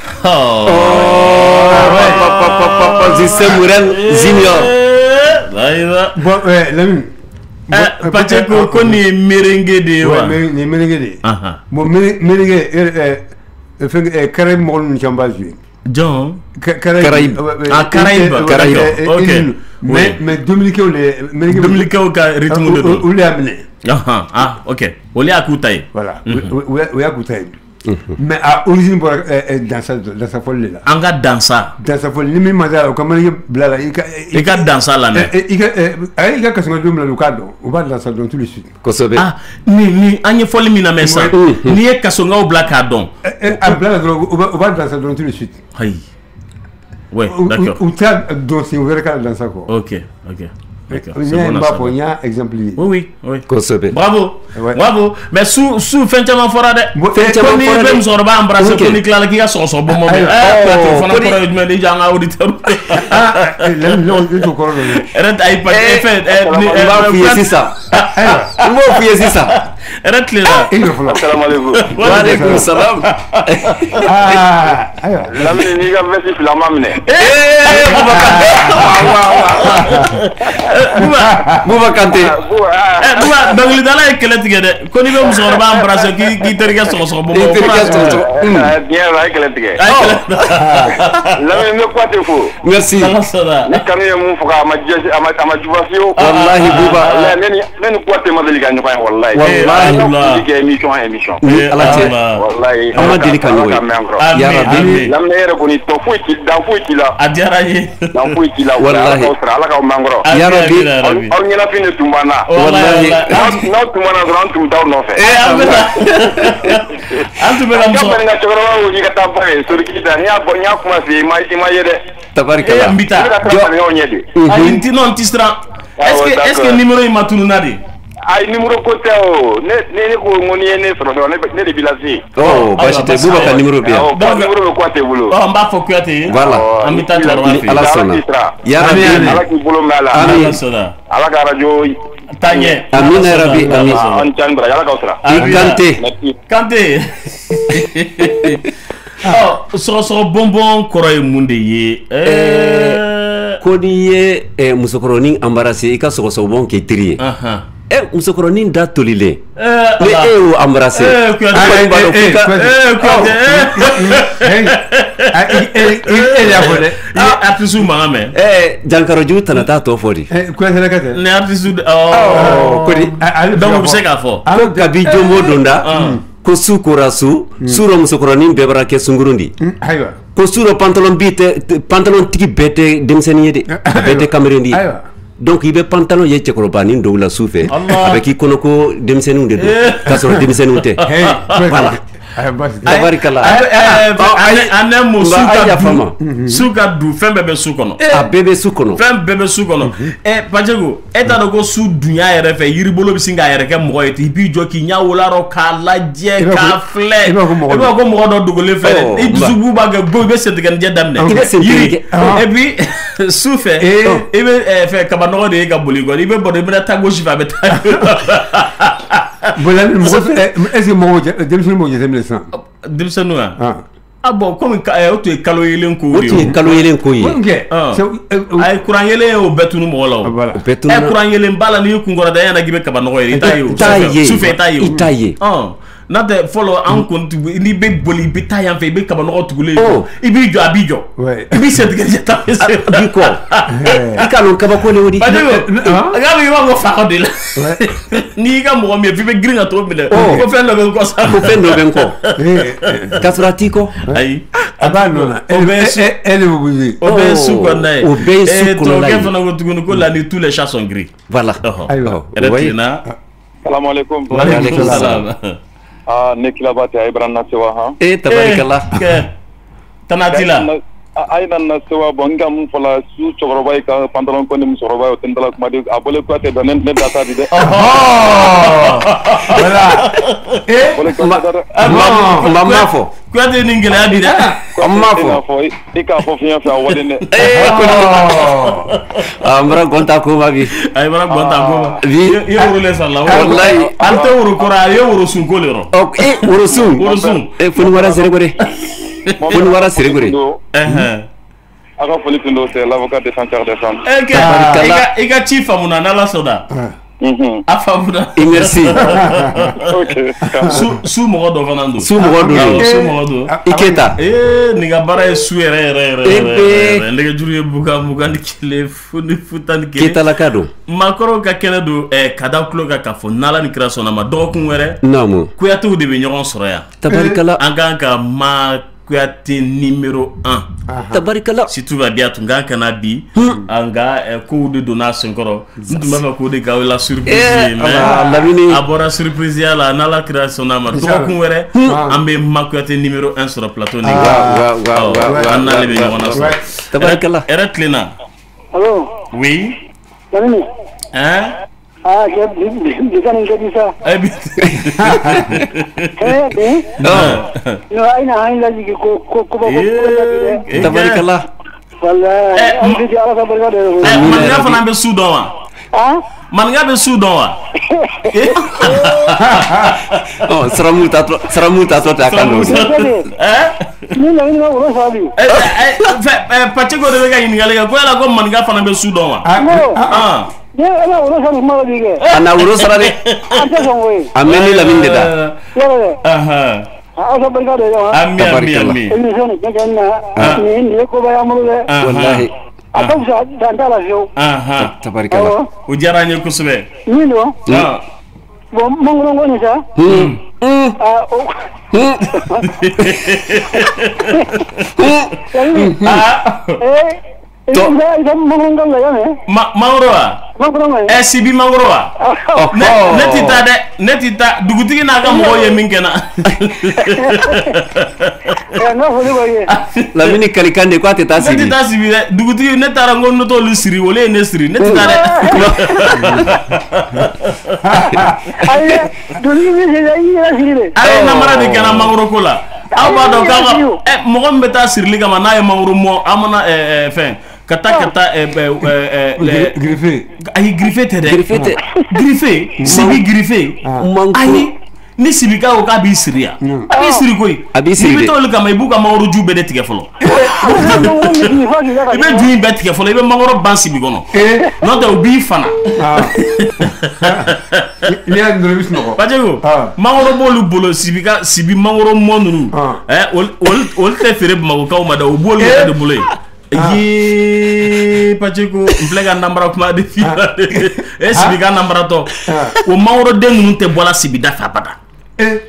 [SPEAKER 5] Justin Mourel Junior.
[SPEAKER 2] Bon, Lamine.
[SPEAKER 4] Pacheco, connaît merengue de.
[SPEAKER 2] Ouais, merengue de. Bon, merengue, Caraïbe, mon chambage.
[SPEAKER 4] John.
[SPEAKER 2] Caraïbe.
[SPEAKER 4] Ah, Caraïbe. Ok.
[SPEAKER 2] Mais Dominique,
[SPEAKER 4] Dominique, au rythme de.
[SPEAKER 2] Où l'est amené.
[SPEAKER 4] Ah, ok. Où l'est à Koutaï.
[SPEAKER 2] Voilà. Où est à Koutaï. Mais à origine dans sa folie là.
[SPEAKER 4] Anga dansa.
[SPEAKER 2] Dans sa folie, ni maza comment il blala il
[SPEAKER 4] ka dansa là mais.
[SPEAKER 2] Il ka kasanga dum la lukado. On va danser dans tout le sud.
[SPEAKER 5] Kosobe.
[SPEAKER 4] Ah, ni anye folie mina mesa. Ni e kasonga au black adon.
[SPEAKER 2] À blala on va danser dans tout le sud.
[SPEAKER 4] Aïe. Ouais, d'accord.
[SPEAKER 2] Ou ça donc c'est ouvert quand dans ça quoi.
[SPEAKER 4] OK.
[SPEAKER 2] D'accord. Il y a un bon exemplaire.
[SPEAKER 4] Oui.
[SPEAKER 5] Kosobe.
[SPEAKER 4] Bravo.
[SPEAKER 2] Ouais.
[SPEAKER 4] Bravo. Mais sous fentement fora de. Fentement fora de. Même sur ba embrasser ko ni clala ki ga so bon moment. Téléphone ko ro me di janga auditeur.
[SPEAKER 2] Non, il faut corroger.
[SPEAKER 4] Red ay pas fait
[SPEAKER 5] ni va fouiller c'est ça. On va fouiller c'est ça.
[SPEAKER 4] Red là.
[SPEAKER 7] Assalamu alaikum.
[SPEAKER 5] Wa alaikum salam.
[SPEAKER 7] La mine ni ga vesi filama mine.
[SPEAKER 5] Bouba Kanté.
[SPEAKER 4] Bouba donc dala e kele tigé de ko ni be musor ba embrasser ki terga so bon
[SPEAKER 7] bien la kele tigé la me quoi te faut
[SPEAKER 5] merci
[SPEAKER 7] ni kamé mu fuka ama juvasio
[SPEAKER 5] wallahi Bouba
[SPEAKER 7] la men quoi te madali ga nyoy wallahi ki émission wallahi
[SPEAKER 5] ama deli kan yoy ya rabbi
[SPEAKER 7] lam ne yere ko ni to fu ki la
[SPEAKER 4] adiaraye
[SPEAKER 7] dan fu ki la
[SPEAKER 5] wallahi
[SPEAKER 7] ala ka mangoro
[SPEAKER 5] ya rabbi
[SPEAKER 7] on ñala fini tumbana
[SPEAKER 5] wallahi
[SPEAKER 7] no tumbana ran tum taw no fe
[SPEAKER 4] antu be ram so
[SPEAKER 7] nga chogoro wo ni ka tapare sur ki da nya bo nya kuma fi ma yede
[SPEAKER 5] tabarikala
[SPEAKER 4] mbita inti non tistra est-ce que numéro yi matunu nadi
[SPEAKER 7] ay numéro côté o ne ko ngoni ne so ne de bilasi
[SPEAKER 5] oh bashite Bouba ka numéro bien
[SPEAKER 7] donc numéro ko te bulo
[SPEAKER 4] oh mba fokuate
[SPEAKER 5] voilà
[SPEAKER 4] amita torwa fi
[SPEAKER 5] ala sona ya rabbi
[SPEAKER 7] ala ki bulo mala
[SPEAKER 5] amin
[SPEAKER 7] ala ka radio
[SPEAKER 4] tanye
[SPEAKER 5] amin ya rabbi amin
[SPEAKER 7] on chan bra ala ka usra
[SPEAKER 4] Kanté oh so bonbon koroy munde ye
[SPEAKER 5] koni ye musokoroni embarrassé ika so bon ke trier musokoroni da tolile le o embrasser
[SPEAKER 4] artisu mangame
[SPEAKER 5] jankaro ju tanata to fodi
[SPEAKER 2] quoi c'est la carte
[SPEAKER 4] ne artisu oh
[SPEAKER 5] kodi
[SPEAKER 4] donc c'est ka fo
[SPEAKER 5] ko gabi jomo donda ko sukura suro musokoroni bebara ke sungurundi
[SPEAKER 2] aywa
[SPEAKER 5] ko suro pantalon tigi bete demseni yede bete kamerendi donc ibe pantalon ye chekoro bani ndo la soufe avec ikono ko demseni de kasoro demseni te voilà tabarikala
[SPEAKER 4] ane mo suka du fem bebe sukono
[SPEAKER 5] bebe sukono
[SPEAKER 4] fem bebe sukono pajego eta do go su dunya yere fe yiribolo bisinga yere ke mo yeti bi joki nya wolaro ka laje ka fle e ba ko mo do dugole fe e dusubu ba ga go be sedigan je damne et puis soufe e be fe ka ba no de ga boli go ibe bodo be ta go jiva be ta
[SPEAKER 2] voilà est-ce que mo demseni mo je ça
[SPEAKER 4] demsenu ah bon comme tu es kalo yelen ko
[SPEAKER 2] yi
[SPEAKER 4] ay kuran yelen o betunu mo law ay kuran yelen bala ni ku ngora da yana gibe kaba no yeri tayo sufe tayo nate follow an kon ni be boli be tayan fe be kaba no tugule ibi jo abijo ibi se de jata se
[SPEAKER 5] ko ikalo kaba ko le wodi
[SPEAKER 4] aga mi wa fa ko de la ni ga mo mi be gringa to be ko fe no ben ko sa
[SPEAKER 5] ko fe no ben ko kasrati ko
[SPEAKER 4] ay
[SPEAKER 2] abano elle vous dit
[SPEAKER 4] obesu ko nay
[SPEAKER 5] obesu ko nay
[SPEAKER 4] to ke fa no tugunu ko la ni tous les chats sont gris
[SPEAKER 5] voilà
[SPEAKER 4] retina
[SPEAKER 7] assalamu alaikum
[SPEAKER 4] wa alaikum salam
[SPEAKER 7] ne kilabate Ibrahim Nasewa
[SPEAKER 5] tabarikalla
[SPEAKER 4] tanatila
[SPEAKER 7] ay nan na sewa bonga mun fala su chokoroba ka pantalon ko ni musoroba o tendala kuma de abole ko te donen ne data di de
[SPEAKER 2] voilà
[SPEAKER 5] mamma fo
[SPEAKER 4] ko ade ni ngela abi de
[SPEAKER 7] mamma fo ika fo fiya fa wadene
[SPEAKER 5] amra gonta ko mabi
[SPEAKER 4] ay mara gonta ko
[SPEAKER 5] vi
[SPEAKER 4] yo wuro le sala
[SPEAKER 5] wallahi
[SPEAKER 4] ante wuro kora yo wuro sun ko le ro
[SPEAKER 5] wuro sun funu wara sere gore funu wara sere gore
[SPEAKER 7] aka foli tundo c'est l'avocat défenseur des femmes
[SPEAKER 4] iga chief amuna nala soda afamuna
[SPEAKER 5] merci
[SPEAKER 4] su mo do fanando
[SPEAKER 5] su mo do iketa
[SPEAKER 4] niga bara su re ndege juri buga ndi kile futan kile
[SPEAKER 5] kita la kado
[SPEAKER 4] makoro ka kele do kada klo ka fo nala ni création na ma do kun were
[SPEAKER 5] namo
[SPEAKER 4] kuyatu de be nyon soro ya
[SPEAKER 5] tabarikala
[SPEAKER 4] anga ma Kouyaté numéro 1.
[SPEAKER 5] Tabarikala.
[SPEAKER 4] Si tout va bien, tu vas canabi, anga coup de donation encore. Tu m'as coup de gaou la surprise. Abora surprise la na la création na ma. Donc on verra, ambe ma Kouyaté numéro 1 sur le plateau. On a levé on a.
[SPEAKER 5] Tabarikala.
[SPEAKER 4] Era Cléna.
[SPEAKER 9] Allô.
[SPEAKER 4] Oui. Hein?
[SPEAKER 9] Ah, j'ai kan ngadi sa. No aina haila ji ko
[SPEAKER 5] tabarikala.
[SPEAKER 9] Wallahi, on dit ala tabarikala.
[SPEAKER 4] Man nga fana be Soudan wa.
[SPEAKER 9] Ah?
[SPEAKER 4] Man nga be Soudan wa.
[SPEAKER 5] Oh, saramuta ta kando.
[SPEAKER 9] Ni la ni wuro sabi.
[SPEAKER 4] Pacheko de ga yingale ko ala ko man nga fana be Soudan wa. Ah.
[SPEAKER 9] Ne ana wuro sabi ma dige.
[SPEAKER 5] Ana wuro sarade.
[SPEAKER 9] Ante songoy.
[SPEAKER 5] Ameni la minde da.
[SPEAKER 4] Aha.
[SPEAKER 9] Asa barka de yo.
[SPEAKER 4] Ami.
[SPEAKER 9] Emission ne ganna. Ni ko ba yamule.
[SPEAKER 5] Wallahi.
[SPEAKER 9] Atam sa dantala yo.
[SPEAKER 4] Aha.
[SPEAKER 5] Tabarikala.
[SPEAKER 4] O jaranye kusube.
[SPEAKER 9] Ni no.
[SPEAKER 4] Ah.
[SPEAKER 9] Bon mangro ngoni sa. Ah o.
[SPEAKER 4] Mangoro sibi mangoro netita dugutigi na ga mo ye min kena
[SPEAKER 5] la mini kalikande ko ateta sibi
[SPEAKER 4] netita sibi dugutigi netara ngonno to lu siri wole ne siri netita de ay na mara de kana mangoro ko la aw ba do ka mo gombe ta sirli kama na ye mangoro mo amana fen kata
[SPEAKER 2] griffé
[SPEAKER 4] ay griffé te griffé sibi griffé ay ni sibi ka o ka bi siria abi siri koy sibi to le kama ibu ka mangoro jube de tige folo ibe ju be tige folo ibe mangoro ban sibi gono no de obi fana
[SPEAKER 2] il y a une remise no
[SPEAKER 4] pajego mangoro bolu sibi mangoro monunu ol te fere mago ka o mada o bolu de bolu ye pacheko mflega nambara kuma de fila sibi ka nambara to o mangoro dengu te bola sibi da fa bada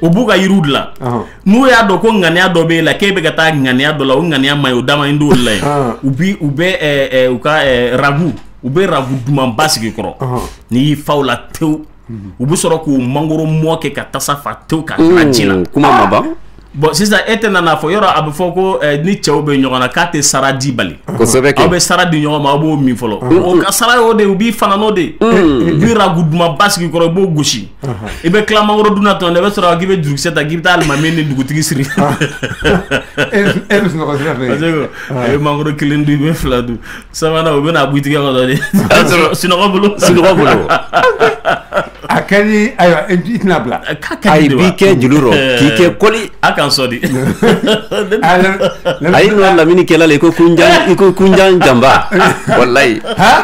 [SPEAKER 4] o buga yirudla nu ya do ko ngania do be la kebe gata ngania do la o ngania mayo dama indu la ubi uka ragu ube ragu duma basiki koro ni faula tew ubu soro ko mangoro moke ka tasafa tew ka ajina
[SPEAKER 5] kuma maba
[SPEAKER 4] bon c'est ça etena na fo yoro abu foko ni chewbe nyogona kate saradi bali
[SPEAKER 5] ko sebeke
[SPEAKER 4] abe saradi nyogoma abo mi folo o ka sara o de ubi fana no de bi raguduma basiki ko bo goshi ibe klama ngoro duna to ne be soro gibe duruk seta gibta al mamene dugutigi siri
[SPEAKER 2] no ko
[SPEAKER 4] sera e mangoro kilendu be fladu samana o bena buitigi ko de sino bulu
[SPEAKER 2] akani ayo itnabla
[SPEAKER 5] ay bike juluro kike koli
[SPEAKER 4] akan sodi
[SPEAKER 5] ay no la mini kela le ko kunjan jamba wallahi ha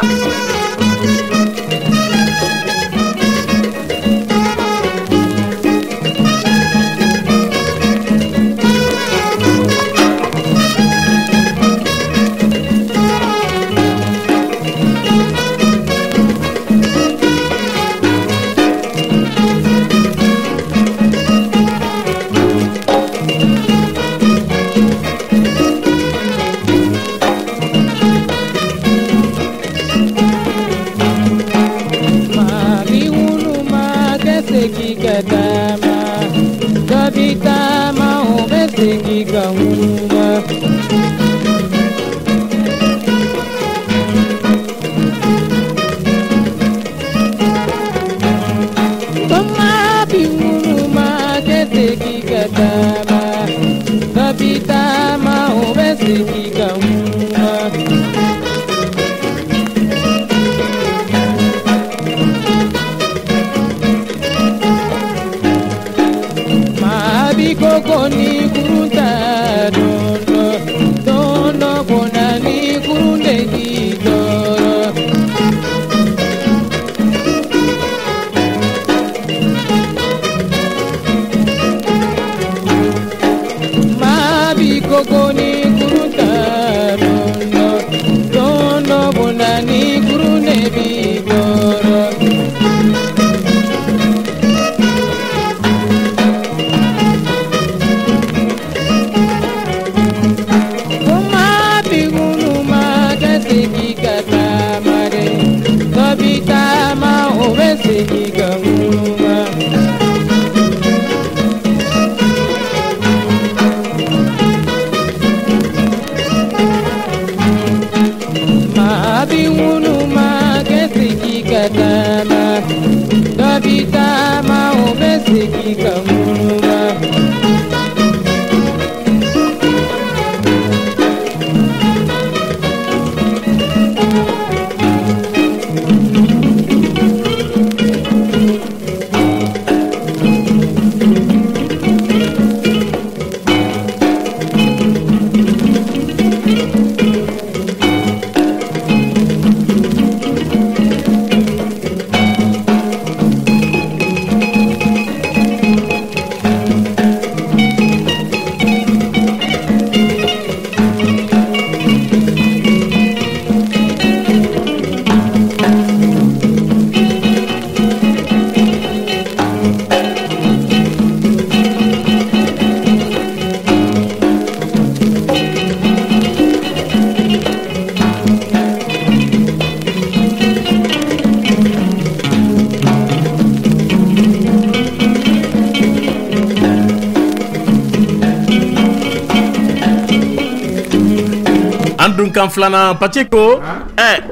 [SPEAKER 4] Kan flana Pacheco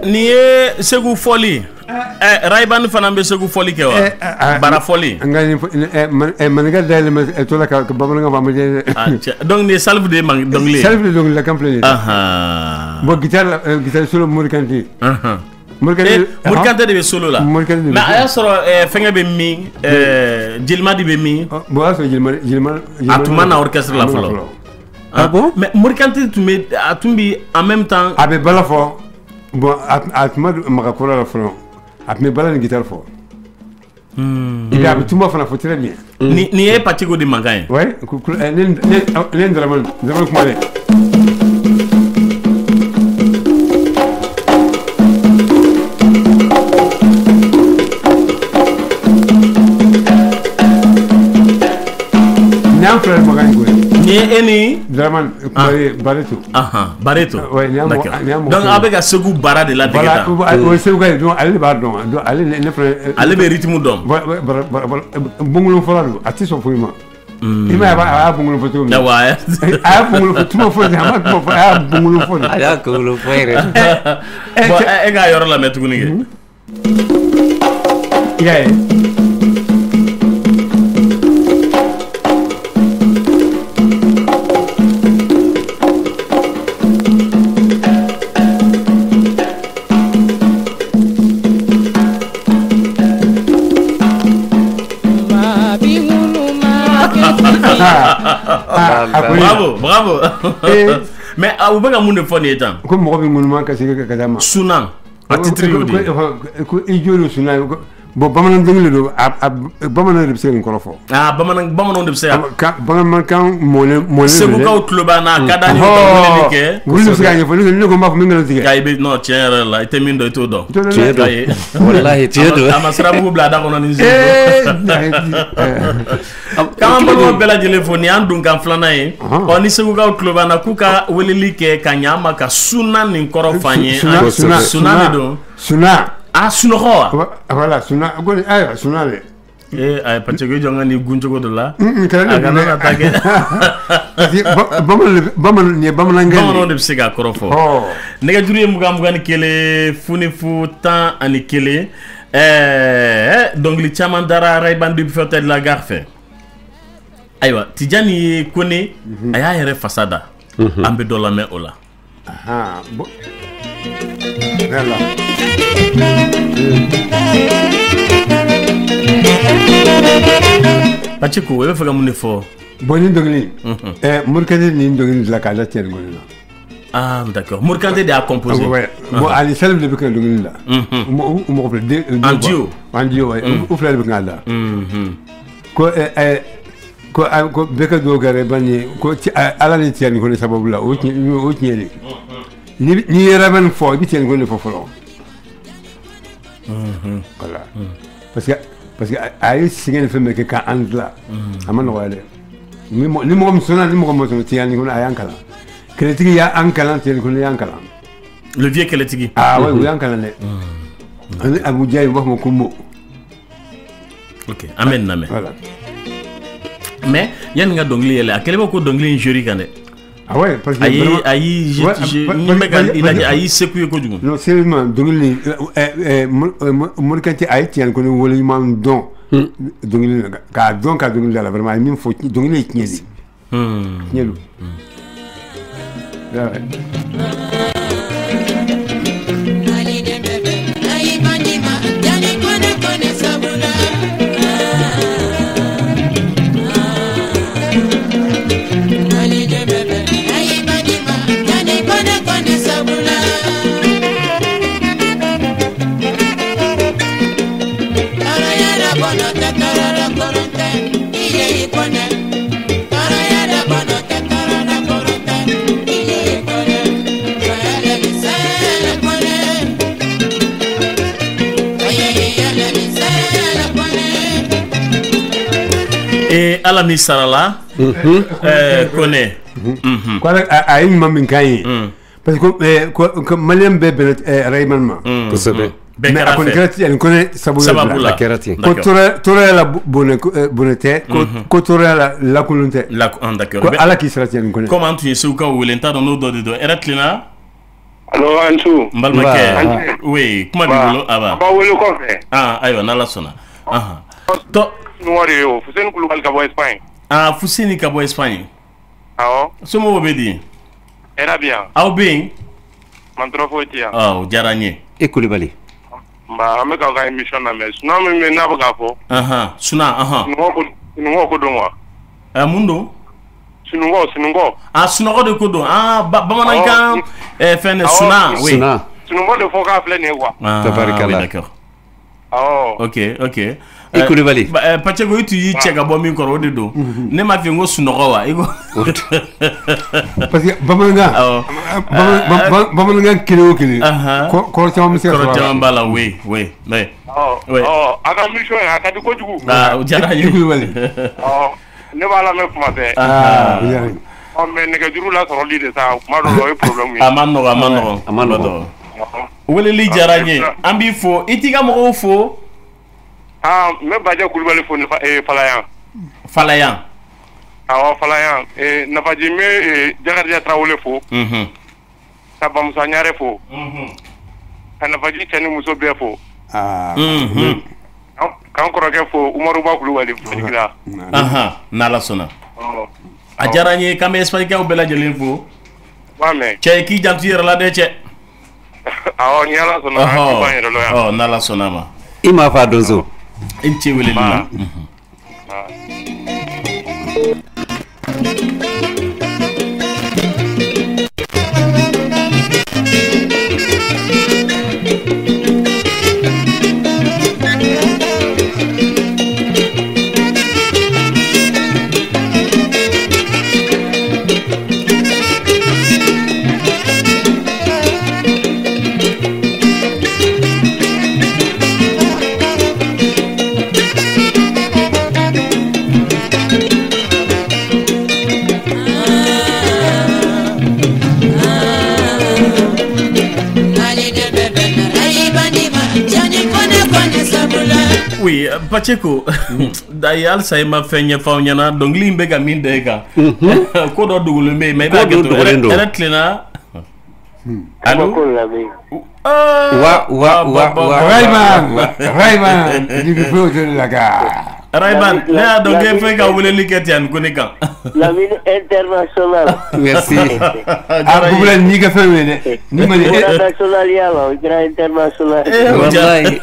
[SPEAKER 4] ni ye Segu foli Rayban fana be Segu foli ke wa bara foli
[SPEAKER 2] ngani maniga dal ma to la ka bamanga ba ma
[SPEAKER 4] donc ni salve de mang dongle
[SPEAKER 2] la campagne bo guitar solo Morikanti
[SPEAKER 4] Morikanti de be solo la mais aya soro fenga be mi Jilmadi be mi
[SPEAKER 2] bo aso Jilma
[SPEAKER 4] atuma na orchestre la folo.
[SPEAKER 5] Ah bon?
[SPEAKER 4] Mais Morikanti Atumbi en même temps.
[SPEAKER 2] Abe bala fo. Bon, atuma makakola la fo. Atme bala ni guitare fo. Il a tout fana fo très bien.
[SPEAKER 4] Ni e Pacheco de Mangaye.
[SPEAKER 2] Ouais, len draman kumale. N'am frère Mangaye ko.
[SPEAKER 4] Ni eni
[SPEAKER 2] Draman Bareto.
[SPEAKER 4] Bareto.
[SPEAKER 2] Ouais,
[SPEAKER 4] donc avec a Segu bara de la
[SPEAKER 2] voilà, o Segu ga donc allez ba donc allez ne frère
[SPEAKER 4] allez be rythme dom.
[SPEAKER 2] Bongolo folado atiso fo ima. Ima ba bongolo fo to.
[SPEAKER 4] Ya wa.
[SPEAKER 2] Bongolo fo tuma fo ma tuma fo bongolo fo.
[SPEAKER 5] Ala ko lo fere.
[SPEAKER 4] Bon e ga yoro la metu ni.
[SPEAKER 2] Yeah.
[SPEAKER 4] Bravo. Mais au bega mun de foni etan.
[SPEAKER 2] Ko mo bi mun man ka sege ka dama.
[SPEAKER 4] Sunan. Atitri yodi.
[SPEAKER 2] Ko ijolo sunan bo bamanan dengle do bamanan de sege nkorofo.
[SPEAKER 4] Bamanan de sege.
[SPEAKER 2] Bamanan kan mole
[SPEAKER 4] Segu ka utloba na kada ni to ke.
[SPEAKER 2] Wulu sege ni fo ni ko ma ko mingala sege.
[SPEAKER 4] Kay be no tiere la ite min do to do.
[SPEAKER 5] Wallahi tiedo.
[SPEAKER 4] Amasra bu bla da ko non ni. Kama mbolo bela telefoni andun kan flana ye oni Segu ka utloba na kuka weleli ke kanyama ka sunan ni korofanye sunan do.
[SPEAKER 2] Suna.
[SPEAKER 4] Sunoho.
[SPEAKER 2] Voilà, suna. Suna le.
[SPEAKER 4] Ay Pacheco jonga ni gunjogo do la.
[SPEAKER 2] Agana
[SPEAKER 4] attaquer. Bamanan de sega korofo. Nega juriye muga ni kele funifu tan ani kele donc li chamandara Rayban du fete de la garfe. ayiwa Tijani Kone a y'a yɛrɛ fasa da an bɛ dɔ lamɛn o la
[SPEAKER 2] bon voilà
[SPEAKER 4] Pacheko i bɛ fɛ ka mun de fɔ
[SPEAKER 2] bon ni dɔnkili Morikante ni dɔnkili dilan k'a da cɛ nin kɔnɔ
[SPEAKER 4] ah d'accord Morikante de y'a composé
[SPEAKER 2] bon ali Salif de bɛ kɛ dɔnkili la u mɔgɔ filɛ
[SPEAKER 4] en duo
[SPEAKER 2] u fila de bɛ k'a da ko bɛɛ ka dugawu kɛ ban ye ko Ala ni cɛ nin kɔnɔ sababu la o tiɲɛ de ni ye Raven fɔ i bɛ cɛ nin kɔnɔ de fɔ fɔlɔ voilà parce que a ye sɛgɛn ni fɛn bɛɛ kɛ k'an dilan a ma nɔgɔya dɛ ni mɔgɔ min sɔnna ni mɔgɔ min sɔnna cɛ nin kɔnɔ a y'an kalan kɛlɛtigi y'an kalan cɛ nin kɔnɔ y'an kalan
[SPEAKER 4] le vieux kɛlɛtigi
[SPEAKER 2] oui o y'an kalan dɛ ani Abuja u b'a fɔ ma ko Mo
[SPEAKER 4] ok an bɛ nin lamɛn
[SPEAKER 2] voilà
[SPEAKER 4] mais yanni ka dɔnkili yɛlɛ a kɛlen bɛ ko dɔnkili in jouer kan dɛ
[SPEAKER 2] ah ouais parce que
[SPEAKER 4] a y'i seko ye kojugu
[SPEAKER 2] non sérieusement dɔnkili Morikante a ye tiɲɛ kɔni waleɲuman dɔn dɔnkili k'a dɔn ka dɔnkili da la vraiment a ye min fɔ dɔnkili ye tiɲɛ de tiɲɛ don
[SPEAKER 4] Ala mi sarala Kone
[SPEAKER 2] a ye ɲuman min k'an ye parce que maliyɛn bɛɛ bɛnna Rayiman ma
[SPEAKER 5] kosɛbɛ
[SPEAKER 2] mais a kɔni kɛra Tijani Kone sababu la
[SPEAKER 5] a kɛra ten
[SPEAKER 2] ko tɔɔrɔya la bonɛ tɛ ko tɔɔrɔya la lakunun tɛ ko Ala k'i sara Tijani Kone
[SPEAKER 4] comme an tun ye Segu ka wele n t'a dɔn n'o dɔ de don hɛrɛ tilenna
[SPEAKER 7] allo Ansu
[SPEAKER 4] n balimakɛ oui kuma b'i bolo aba
[SPEAKER 7] b'a wele kɔfɛ
[SPEAKER 4] ayiwa n'Ala sɔnna
[SPEAKER 7] Sunungɔ de ye o Fuseni Kulubali ka bɔ Espagne
[SPEAKER 4] Fuseni ka bɔ Espagne
[SPEAKER 7] awɔ
[SPEAKER 4] somɔgɔw bɛ di
[SPEAKER 7] hɛrɛ bi yan
[SPEAKER 4] aw bɛ yen
[SPEAKER 7] man tɔɔrɔ foyi tɛ yan
[SPEAKER 4] o diyara n ye
[SPEAKER 5] e Kulubali
[SPEAKER 7] an bɛ k'aw ka émission lamɛn Sunan min bɛ yen n'a bɛ k'a fɔ
[SPEAKER 4] Sunan
[SPEAKER 7] Sunungɔ ko don wa
[SPEAKER 4] mun don
[SPEAKER 7] Sunungɔ
[SPEAKER 4] sunɔgɔ de ko don bamanankan fɛn de Sunan oui
[SPEAKER 7] Sunungɔ de fɔ k'a filɛ nin ye quoi
[SPEAKER 5] tabarikala
[SPEAKER 4] d'accord ok
[SPEAKER 5] i Kulubali
[SPEAKER 4] Pacheko i tun y'i cɛ ka bɔ min kɔrɔ o de don ne m'a fɛ n ko sunɔgɔ wa i ko
[SPEAKER 2] parce que bamanankan kelen o kelen kɔrɔ caman bɛ se ka sɔrɔ a la
[SPEAKER 4] kɔrɔ caman b'a la oui
[SPEAKER 7] a ka mission a ka di kojugu
[SPEAKER 4] o diyara n ye
[SPEAKER 2] i Kulubali
[SPEAKER 7] ne b'a lamɛn kuma bɛɛ mais nɛgɛjuru la sɔrɔli de sa kuma dɔ la o ye problème ye
[SPEAKER 4] a ma nɔgɔn weleli diyara n ye an b'i fo i t'i ka mɔgɔw fo
[SPEAKER 7] n bɛ Bajɛ Kulubali fo Falayan awɔ Falayan Nafaji n bɛ Jakarija Tarawele fo ka Bamusa Ɲare fo ka Nafaji cɛ ni muso bɛɛ fo k'an kɔrɔkɛ fo Umaruba Kulubali Fatigira
[SPEAKER 4] n'Ala sɔnna a diyara n ye k'an bɛ Espagnekɛw bɛɛ lajɛlen fo cɛ k'i janto i yɛrɛ la dɛ cɛ
[SPEAKER 7] awɔ ni Ala sɔnna an ti ban yɛrɛ lɔ yan
[SPEAKER 4] n'Ala sɔnna ma
[SPEAKER 5] i m'a fɔ a donso
[SPEAKER 4] i ni ce weleli la oui Pacheko d'ailleurs halisa i ma fɛn ɲɛfɔ aw ɲɛna dɔnkili in bɛ ka min da i kan ko dɔ dogolen bɛ yen mais i b'a kɛ to hɛrɛ tilenna allo
[SPEAKER 2] Rayman ni bɛ fɛn o de la ka
[SPEAKER 4] Rayban, ne a donc fait ka wuleli kɛ ten ko ne kan.
[SPEAKER 10] Lamine international.
[SPEAKER 5] Merci.
[SPEAKER 2] Ah, vous voulez ni ka fɛn wele dɛ. Ni ma
[SPEAKER 10] international ya la, grand international.
[SPEAKER 5] Wallahi.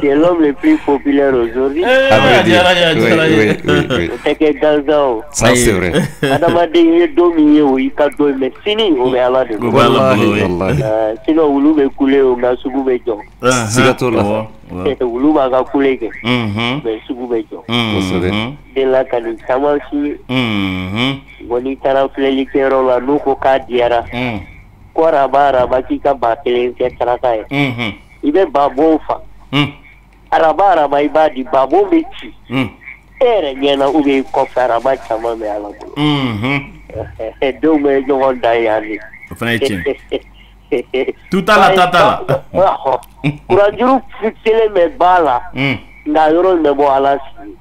[SPEAKER 10] C'est l'homme le plus populaire aujourd'hui.
[SPEAKER 5] À vrai dire. Oui.
[SPEAKER 10] C'est que dans
[SPEAKER 5] ça c'est vrai.
[SPEAKER 10] Adamaden ye do min ye o i ka do mais sini o bɛ ala de bolo.
[SPEAKER 5] Wallahi.
[SPEAKER 10] Sinon wulu bɛ kule o nka sugu bɛ jɔ.
[SPEAKER 5] Siga t'o la.
[SPEAKER 10] Wulu b'a ka kule kɛ. Mais sugu bɛ jɔ.
[SPEAKER 5] Kosɛbɛ.
[SPEAKER 10] Den la ka nin caman f'i ye. Bon n'i taara filɛli kɛyɔrɔ la n'u ko k'a diyara. Ko araba k'i ka ba kelen kɛ saraka ye. I bɛ babon fa. Araba i b'a di babon bɛ ci. E yɛrɛ ɲɛna ou bien i kɔfɛ araba caman bɛ ala bolo. Denw bɛ ɲɔgɔn dan yan de.
[SPEAKER 4] O fana ye tiɲɛ. Tuta la tata la.
[SPEAKER 10] Kurajuru fixelen bɛ ba la. Nka yɔrɔ in bɛ bɔ ala sigi.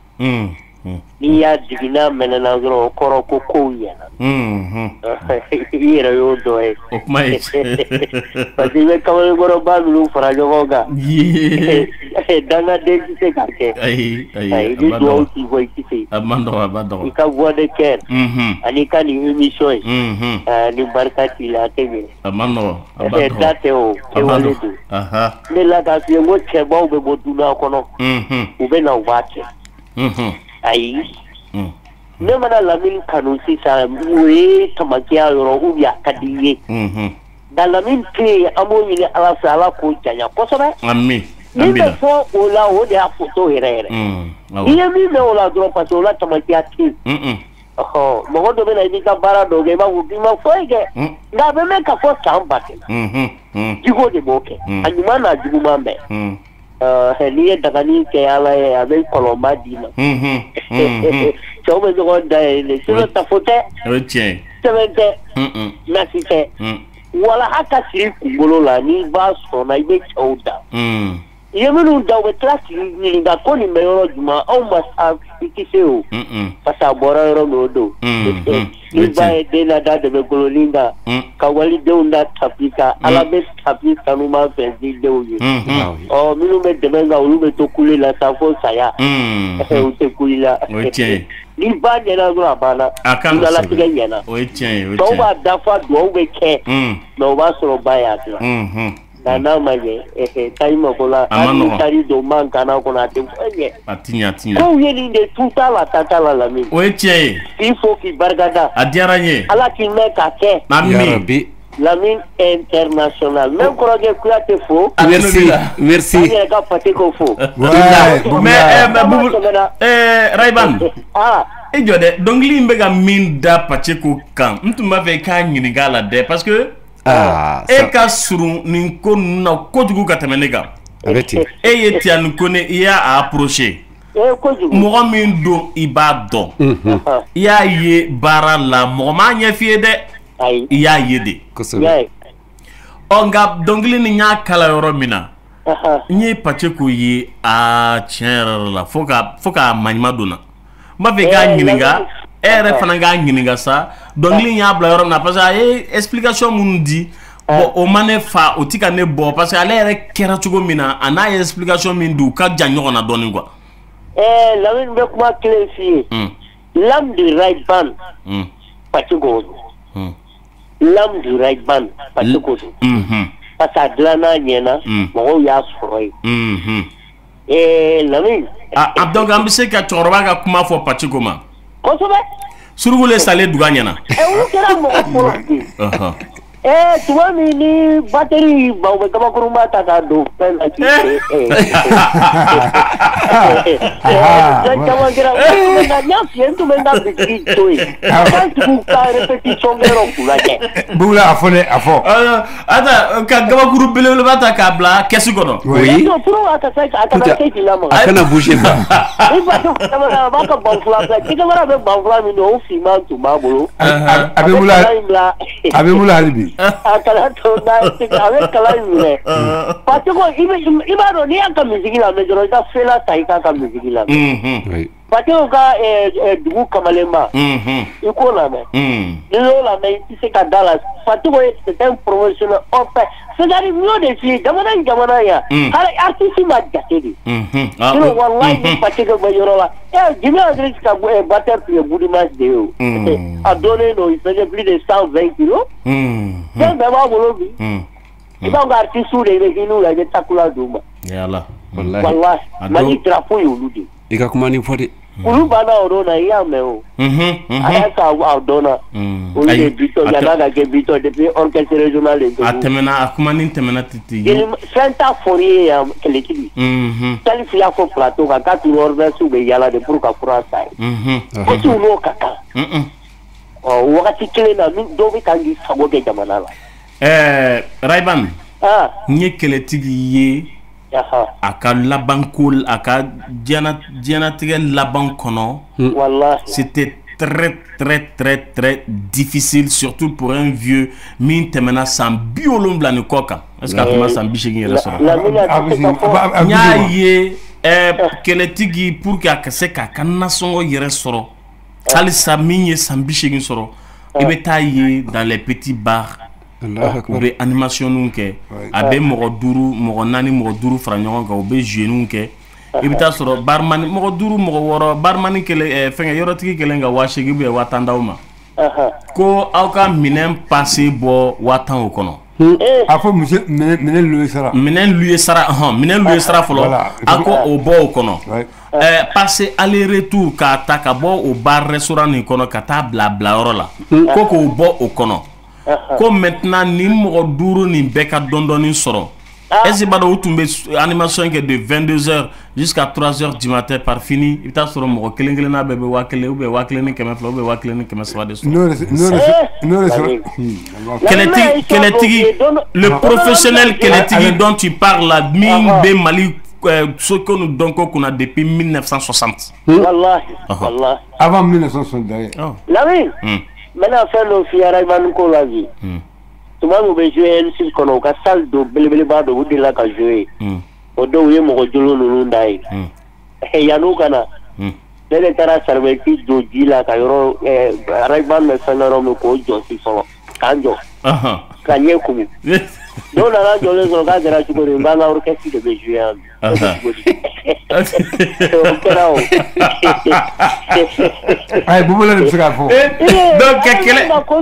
[SPEAKER 10] N'i y'a jigin n'a mɛnɛna dɔrɔn o kɔrɔ ko kow ɲɛna. I yɛrɛ y'o dɔ ye.
[SPEAKER 4] O kuma ye tiɲɛ.
[SPEAKER 10] Parce que i bɛ kamalenkɔrɔba ninnu fara ɲɔgɔn kan. Dangaden tɛ se ka kɛ.
[SPEAKER 4] Ayi
[SPEAKER 10] i bɛ dugawu k'i kɔ i tɛ se.
[SPEAKER 4] A man nɔgɔ a man nɔgɔ.
[SPEAKER 10] I ka voix de cœur. Ani ka nin émission ye. Ni barika t'i la a tɛ ɲɛ.
[SPEAKER 4] A man nɔgɔ a man nɔgɔ.
[SPEAKER 10] Da tɛ o kɛwale don. Ne la k'a f'i ye n ko cɛbaw bɛ bɔ dunan kɔnɔ. U bɛ na u b'a kɛ. Ayi. Ne mana Lamine kanu sisan o ye tamakiya yɔrɔ ou bien a ka di n ye. Nka Lamine tɛ yen an b'o ɲini ala fɛ ala k'o janya kosɛbɛ.
[SPEAKER 4] Ami.
[SPEAKER 10] Min bɛ fɔ o la o de y'a photo yɛrɛ yɛrɛ. I ye min mɛn o la dɔrɔn parce que o la tamakiya tɛ yen. Mɔgɔ dɔ bɛ na i b'i ka baara dɔw kɛ i b'a fɔ k'i ma foyi kɛ nka a bɛ mɛn ka fɔ san ba kɛmɛ. Jugu de b'o kɛ a ɲuman n'a juguman bɛɛ. N'i ye dagani kɛ ala ye a bɛ kɔlɔnba d'i ma. Cɛw bɛ ɲɔgɔn da yɛlɛ sinon tafo tɛ.
[SPEAKER 4] O ye tiɲɛ.
[SPEAKER 10] Sɛbɛn tɛ. Nasi tɛ. Wala a ka siri kunkolo la n'i b'a sɔnna i bɛ cɛw da. I ye minnu da u bɛ tila k'i ɲininka ko nin bɛ yɔrɔ jumɛn anw ma sa i tɛ se o. Parce que a bɔra yɔrɔ min o don. Ni ba ye den lada dɛmɛkolonin kan ka walidenw da tapi kan ala bɛ tapi sanuman fɛ di denw ye. Minnu bɛ dɛmɛ kan olu bɛ to kuli la sa fo saya. U tɛ kuli la.
[SPEAKER 4] O ye tiɲɛ ye.
[SPEAKER 10] Ni ba ɲɛna dɔrɔn a banna.
[SPEAKER 4] A kan ka
[SPEAKER 10] latigɛ ɲɛna.
[SPEAKER 4] O ye tiɲɛ ye.
[SPEAKER 10] Dɔw b'a dafa dugawu bɛ kɛ mais o b'a sɔrɔ ba y'a dilan. Nka n'a ma ɲɛ tayi mako la hali ni taari don man kana kɔnɔ a tɛ foyi ɲɛ.
[SPEAKER 4] A ti ɲɛ a ti ɲɛ.
[SPEAKER 10] Kow ye nin de tu t'a la ta t'a la Lamine.
[SPEAKER 4] O ye tiɲɛ ye.
[SPEAKER 10] K'i fo k'i barikada.
[SPEAKER 4] A diyara n ye.
[SPEAKER 10] Ala k'i mɛn k'a kɛ.
[SPEAKER 4] Ami.
[SPEAKER 10] Lamine international même kɔrɔkɛ Kuyate fo.
[SPEAKER 5] Merci.
[SPEAKER 10] An yɛrɛ ka Fati ko fo.
[SPEAKER 4] Mais Rayban. I jɔ dɛ dɔnkili in bɛ ka min da Paceko kan n tun b'a fɛ i k'a ɲininka a la dɛ parce que e ka surun nin ko ninnu na kojugu ka tɛmɛ ne kan. E ye Tiyani Kone i y'a approché. Mɔgɔ min don i b'a dɔn. I y'a ye baara la mɔgɔ m'a ɲɛ f'i ye dɛ. I y'a ye de. Nka dɔnkili nin y'a kala yɔrɔ min na n ye Paceko ye tiɲɛ yɛrɛ la fo k'a maɲuman donna. N b'a fɛ k'a ɲininka e yɛrɛ fana k'a ɲininka sa dɔnkili y'a bila yɔrɔ min na parce que a ye explication minnu di bon o ma ne fa o ti ka ne bɔ parce que ale yɛrɛ kɛra cogo min na a n'a ye explication min di u ka jan ɲɔgɔn na dɔɔnin quoi.
[SPEAKER 10] Lamine bɛ kuma kelen f'i ye l'âme du Rayban Paceko don l'âme du Rayban Paceko don parce que a dilan n'a ɲɛna mɔgɔw y'a sɔrɔ yen. Lamine.
[SPEAKER 4] Donc an bɛ se ka cɛkɔrɔba ka kuma fɔ Paceko ma.
[SPEAKER 10] Kosɛbɛ.
[SPEAKER 4] Surugule Sale Duga ɲɛna.
[SPEAKER 10] Olu kɛra mɔgɔ fɔlɔ de. Tuma min ni batterie u bɛ kabakurunba ta k'a don fɛn na k'i fɛn caman kɛra n y'a f'i ye n tun bɛ n ka bitiki to yen k'an tugu ka répétition kɛyɔrɔ k'u lajɛ.
[SPEAKER 2] Bugula a fɔ dɛ a fɔ.
[SPEAKER 4] Ata ka gabakuru belebeleba ta k'a bila kɛsi kɔnɔ.
[SPEAKER 5] Oui.
[SPEAKER 10] Pour a kana se k'i lamaga.
[SPEAKER 5] A kana bouger pas.
[SPEAKER 10] I fa a b'a ka banfula filɛ cikɛ wɛrɛ bɛ banfula min don o finman tun b'a bolo.
[SPEAKER 2] A bɛ mula hali bi.
[SPEAKER 10] A kala to n'a ye a bɛ kala in minɛ. Paceko i b'a dɔn n'i y'a ka musique lamɛn dɔrɔn i ka fela ta i k'a ka musique lamɛn. Fatiko ka dugu Kamalema. Iko la mais. Nilo la mais tu sais ka Dallas. Fatiko c'est un professionnel enfin. C'est-à-dire mieux de filles jamana ya. Hala artiste ma gatedi. Sinon wallahi Fatiko ba yoro la. Jimmy Andrés ka batteur pour bout de match de yo. A donné il faisait plus de 120 kilos. C'est vraiment bolobi. Il va artiste sur les nous la takula duma.
[SPEAKER 4] Yalla.
[SPEAKER 10] Wallahi. Mani drapeau yo ludi.
[SPEAKER 5] Ika kuma ni fodi.
[SPEAKER 10] Ulu bana orona ya meo. Aya ka adona. Ulu de bito ya daga ke bito depuis orchestre régional de.
[SPEAKER 4] Atemena akuma ni temena titi.
[SPEAKER 10] Santa Fourier ya kelekidi. Tali fia ko plateau ka ka tu order su be yala de pour ka fura sai. Ko tu no kaka. Wakati kile na mi do bi kangi sabo ke jamana la.
[SPEAKER 4] Rayban. Nye keletigi ye. A ka labanko a ka dianatigɛ laban kɔnɔ c'était très difficile surtout pour un vieux min tɛmɛna san 70 ni kɔ kan est-ce que a tuma san 80 yɛrɛ sɔrɔ n y'a ye kɛlɛtigi pour que a ka se k'a ka nasɔngɔ yɛrɛ sɔrɔ halisa min ye san 80 sɔrɔ i bɛ taa ye dans les petits bars u bɛ animation kɛ a bɛ mɔgɔ 5 mɔgɔ 4 mɔgɔ 5 fara ɲɔgɔn kan u bɛ jouer kɛ i bɛ taa sɔrɔ barman mɔgɔ 5 mɔgɔ 6 barman kelen fɛngɛ yɔrɔtigi kelen ka 8,000 ou bien 10,000 d'aw ma ko aw ka minɛn passé bɔ 10,000 o kɔnɔ
[SPEAKER 2] a fɔ minɛn luye sara minɛn luye sara fɔlɔ
[SPEAKER 4] a ko o bɔ o kɔnɔ passé aller retour k'a ta ka bɔ o bar restaurant nin kɔnɔ ka taa bila yɔrɔ la ko k'o bɔ o kɔnɔ ko maintenant ni mɔgɔ 5 nin bɛɛ ka dɔndɔni sɔrɔ est-ce que u tun bɛ animation kɛ de 22h jusqu'à 3h du matin par fini i bɛ taa sɔrɔ mɔgɔ kelen kelenna bɛɛ bɛ 1,000 ou bien 1,200 ou bien 1,300 de sɔrɔ kɛlɛtigi le professionnel kɛlɛtigi dont tu parles là min bɛ Mali ce que nous donnons qu'on a depuis 1960
[SPEAKER 10] wallahi
[SPEAKER 2] avant 1960 d'ailleurs
[SPEAKER 10] maintenant faire le fiara Ivan ko la vie tout le monde veut jouer N6 kono ka salle do belebele ba do de la ka jouer o do ye mo jolo nunu ndai yanu kana dele tara serveti do dila ka yoro Ivan me sanaro me ko josi so kanjo kanye kumu do na la jole so ka dera chuko de banga orchestre de be jouer
[SPEAKER 2] ay bu la dem fo
[SPEAKER 4] donc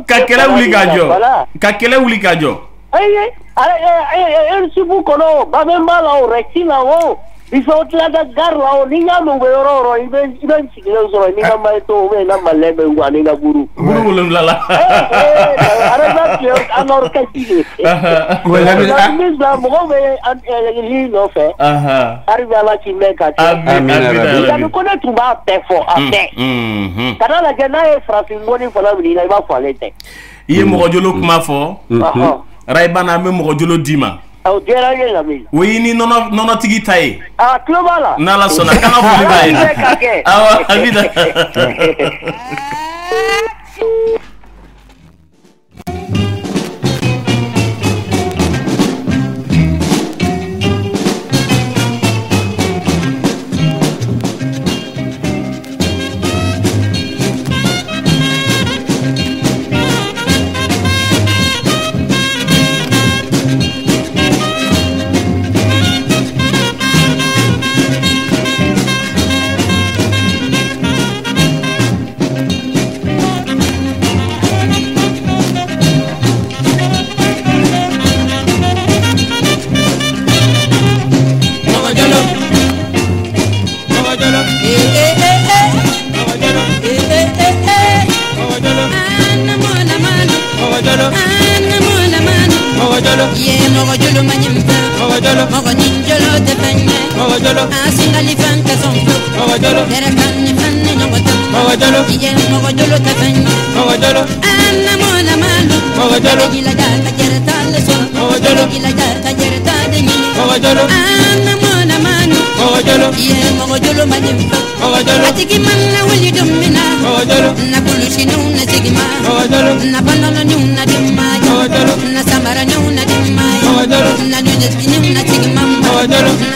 [SPEAKER 4] ka kele wuli ka jɔ
[SPEAKER 10] ay si bu kono ba me mala o rekina o before tla gar la o ni nga mo yoro iben sigilo so ni nga ma to me na malebe ngani na buru
[SPEAKER 4] la la
[SPEAKER 10] ara ba yo anor ka tigi wala mi la mo be li no fe arrive à la chimé ka amin ko na tumba te fo ate kana la gena e frafi ngoni fala mi na ba fale te
[SPEAKER 4] iye mo jolo kuma fo Raybana me mo jolo dima oui ni nono tigi taye
[SPEAKER 10] klobala
[SPEAKER 4] nala sona kana fuli baye awa avida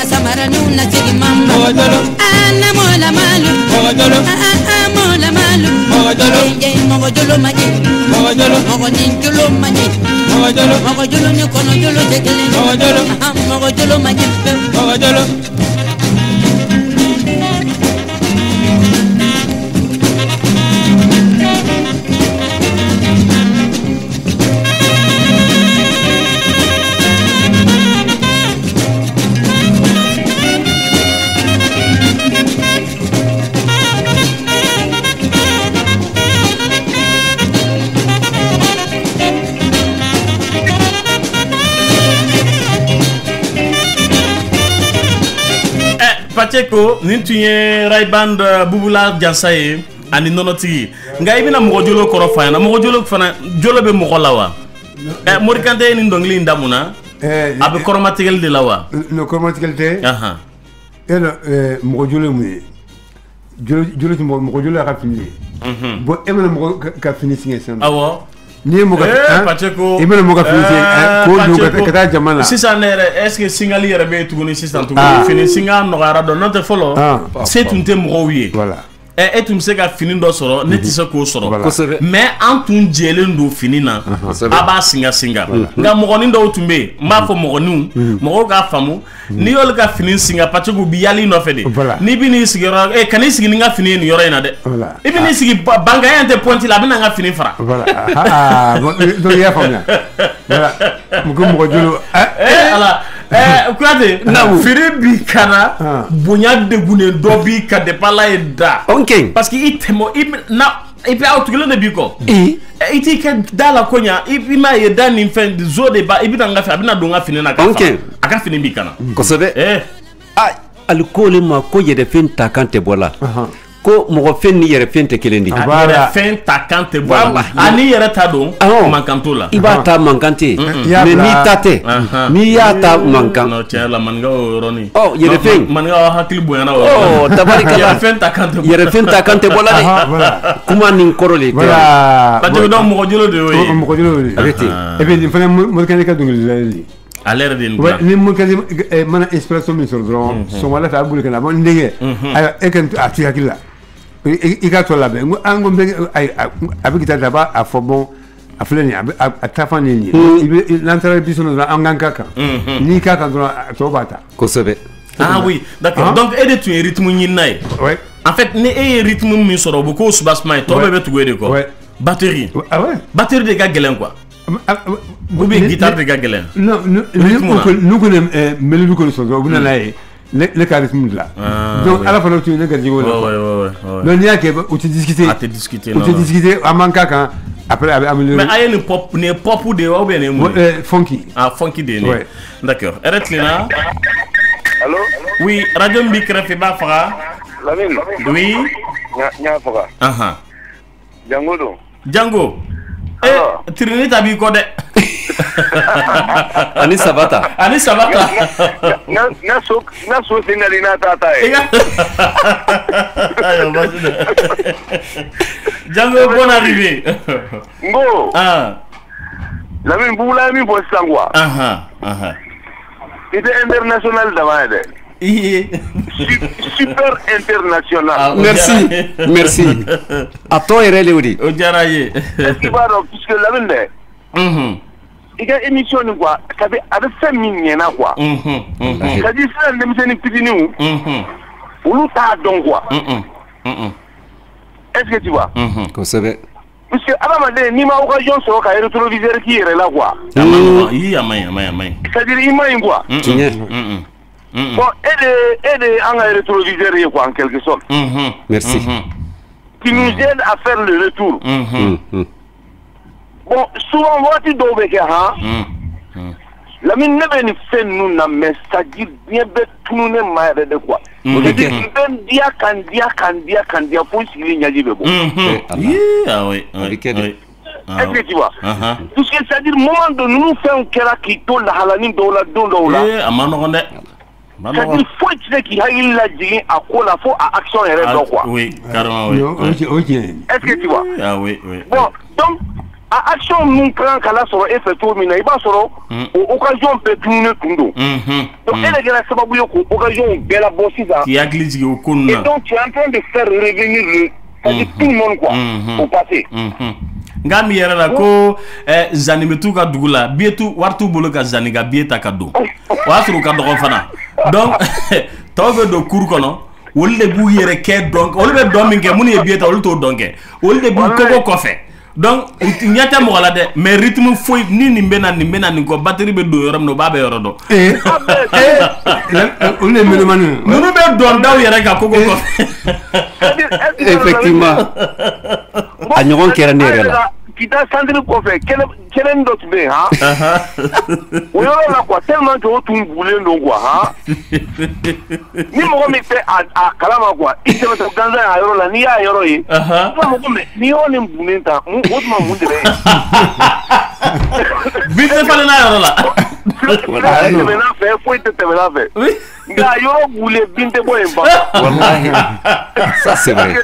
[SPEAKER 8] Samara nuna tigi mamma
[SPEAKER 11] Mogojolo maji.
[SPEAKER 8] Mogojolo.
[SPEAKER 11] Mogoninjolo maji.
[SPEAKER 8] Mogojolo.
[SPEAKER 11] Mogojolo ni kono jolo tekele.
[SPEAKER 8] Mogojolo.
[SPEAKER 11] Mogojolo maji.
[SPEAKER 8] Mogojolo. Pacheco nin tun ye Raiband Bubula Jansaye ani nonotigi nga ibina mogo jolo koro fa na mogo jolo fana jolo be mogo lawa Morikante ni ndongli ndamuna abe koromatigel de lawa
[SPEAKER 2] no koromatigel te eno mogo jolo mu jolo ti mogo jolo ka fini bo emana mogo ka fini singe sen
[SPEAKER 4] awo
[SPEAKER 2] ni mogo
[SPEAKER 4] Pacheco
[SPEAKER 2] ibana mogo fini ko do kata jamana
[SPEAKER 4] sisa nere est-ce que singali yere be tuguni sisa tuguni fini singa no gara do note follow c'est tunte mogo wiye
[SPEAKER 2] voilà
[SPEAKER 4] et tu me sais que fini do soro ne ti se ko soro mais antun jelen do fini na aba singa nga mogoni do tumbe mba fo mogoni mogo ga famu ni yol ga fini singa Pacheco bi yali no fede ni bi ni sigiro kani sigi nga fini ni yoro ina de ibi ni sigi banga yante pointi la bina nga fini fara
[SPEAKER 2] voilà do ya famna voilà mogo jolo
[SPEAKER 4] ala kwate firi bi kana bonya de gune do bi ka de pala eda parce que itemo na ipi outgelo de biko iti ke dala konya ipi ma ye dan in fin de zo de ba ibi na ngafi abina do ngafi na ka aka fini bi kana
[SPEAKER 5] kosobe alcool ma ko ye de fin ta kante bola ko mogo fen ni yere fen te kelendi
[SPEAKER 4] yere fen ta kante bola ani yere ta don mankanto la
[SPEAKER 5] iba ta mankante mais ni tate ni ya ta mankan
[SPEAKER 4] no tiens la manga roni
[SPEAKER 5] yere fen
[SPEAKER 4] manga hakili boyana
[SPEAKER 5] tabarika
[SPEAKER 4] yere fen ta kante
[SPEAKER 5] yere fen ta kante bola de kuma nin korole
[SPEAKER 2] voilà
[SPEAKER 4] Pacheco do mogo jolo de oui
[SPEAKER 2] mogo jolo de arrêtez et bien il fallait mo kan ka dungul
[SPEAKER 4] à l'air de
[SPEAKER 2] ni mo kan mana inspiration mi sur dron so wala ta bulu kana bon ndege ay e kan ati hakila i ka to labe ngo be ay abikita daba a fo bon a fleni a tafani ni l'entrée bisono na anganga ka ni ka ka to bata
[SPEAKER 5] ko sebe
[SPEAKER 4] oui d'accord donc et de tu rythme ni nay
[SPEAKER 2] ouais
[SPEAKER 4] en fait ne e rythme mi soro bu ko subasma to be tu gwede ko batterie batterie de ga gelen quoi ou bien guitare de ga gelen
[SPEAKER 2] non nous connaissons mélodie ko so bu na lay le charisme là donc à la fin tu ne gardes pas non il y a que tu discuter à manquer quand après améliorer
[SPEAKER 4] mais ayen pop ne pop de ou bien
[SPEAKER 2] funky
[SPEAKER 4] funky de d'accord arrête là
[SPEAKER 7] allô
[SPEAKER 4] oui radio Mbikra fait ba fara
[SPEAKER 7] Lamine
[SPEAKER 4] oui
[SPEAKER 7] nya fara
[SPEAKER 4] Django Trinita bi ko de
[SPEAKER 5] ani sabata
[SPEAKER 7] na so sinali na tata
[SPEAKER 4] Django bon arrivé
[SPEAKER 7] ngo Lamine Bubula mi bo sangwa ite international dama de super international
[SPEAKER 5] merci a to ere lewdi
[SPEAKER 4] o jaraye
[SPEAKER 7] ibaro puisque Lamine de iga émission ni quoi kabe avec 5 minutes na quoi kadi ça ndem seni pitini ulu ta don quoi est-ce que tu vois
[SPEAKER 5] ko sebe
[SPEAKER 7] parce que abamade ni ma occasion so ka rétroviseur qui est là quoi
[SPEAKER 4] amay
[SPEAKER 7] c'est-à-dire imay quoi bon et en rétroviseur quoi en quelque sorte
[SPEAKER 5] merci
[SPEAKER 7] qui nous aide à faire le retour bon souvent voici d'obéir la mine ne vient faire nous na mais c'est-à-dire bien bête tout nous ne m'a de quoi c'est-à-dire ben dia candia faut s'il y a dit bon
[SPEAKER 4] oui
[SPEAKER 7] est-ce que tu vois parce que c'est-à-dire moment de nous faire un kera qui tourne la halani dola c'est-à-dire faut que qui a la dit à quoi la faut à action et quoi
[SPEAKER 4] oui carrément oui
[SPEAKER 7] est-ce que tu vois
[SPEAKER 4] oui
[SPEAKER 7] bon donc à action nous prend kala sur effet tout mina iba soro occasion peut tourner tundo donc elle est la sababu yo occasion bela bossi ça
[SPEAKER 4] qui a glissé au con
[SPEAKER 7] et donc tu es en train de faire revenir
[SPEAKER 6] c'est tout le monde quoi au passé
[SPEAKER 8] nga mi yɛrɛ la ko zani bɛ t'u ka dugu la bietu wari t'u bolo ka zani ka bie ta ka don o y'a sɔrɔ u ka dɔgɔ fana donc tɔw bɛ don cour kɔnɔ olu de b'u yɛrɛ kɛ dɔn olu bɛ dɔn min kɛ minnu ye bie ta olu t'o dɔn kɛ olu de b'u kɔkɔ kɔfɛ donc ɲɛ tɛ mɔgɔ la dɛ mais rythme foyi ni nin bɛ na nin kɔ batterie bɛ don yɔrɔ min na o b'a bɛ yɔrɔ dɔn
[SPEAKER 2] olu de mɛnɛmani
[SPEAKER 8] ninnu bɛ dɔn daw yɛrɛ ka kɔkɔ kɔfɛ
[SPEAKER 5] effectivement a ɲɔgɔn kɛra ne yɛrɛ la
[SPEAKER 6] kita centre kɔfɛ kelen dɔ tun bɛ yen han o yɔrɔ la quoi tellement que o tun bugulen don quoi han ni mɔgɔ min tɛ a kalama quoi i tɛmɛtɔ gansan y'a yɔrɔ la n'i y'a yɔrɔ ye i b'a fɔ ko mais ni yɔrɔ nin bugulen ta o tuma mun de bɛ yen
[SPEAKER 8] bin tɛ falen n'a yɔrɔ la
[SPEAKER 6] tɛmɛna fɛ foyi tɛ tɛmɛna fɛ nka yɔrɔ bugulen bin tɛ bɔ yen ba
[SPEAKER 5] wallahi ça c'est vrai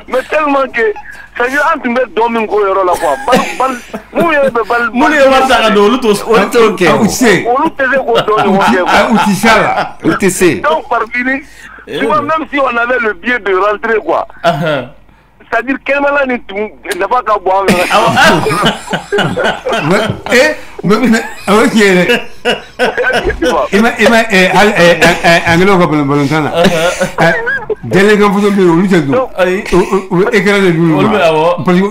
[SPEAKER 6] mais tellement que c'est-à-dire an tun bɛ dɔn min k'o yɔrɔ la quoi mun yɛrɛ bɛ bali
[SPEAKER 8] mun ye wari ta ka don olu t'o kɛ
[SPEAKER 6] olu tɛ se k'o dɔn ɲɔgɔn cɛ quoi
[SPEAKER 2] u ti s'a la
[SPEAKER 5] u tɛ se
[SPEAKER 6] donc par fini tu vois même si on avait le billet de rentrer quoi c'est-à-dire kɛnɛmala ni tun nafa ka bon an
[SPEAKER 2] mais awɔ tiɲɛ dɛ i ma angilɛw ka balontan na délégué foto bɛ yen olu tɛ don u bɛ écran de d'olu ma parce que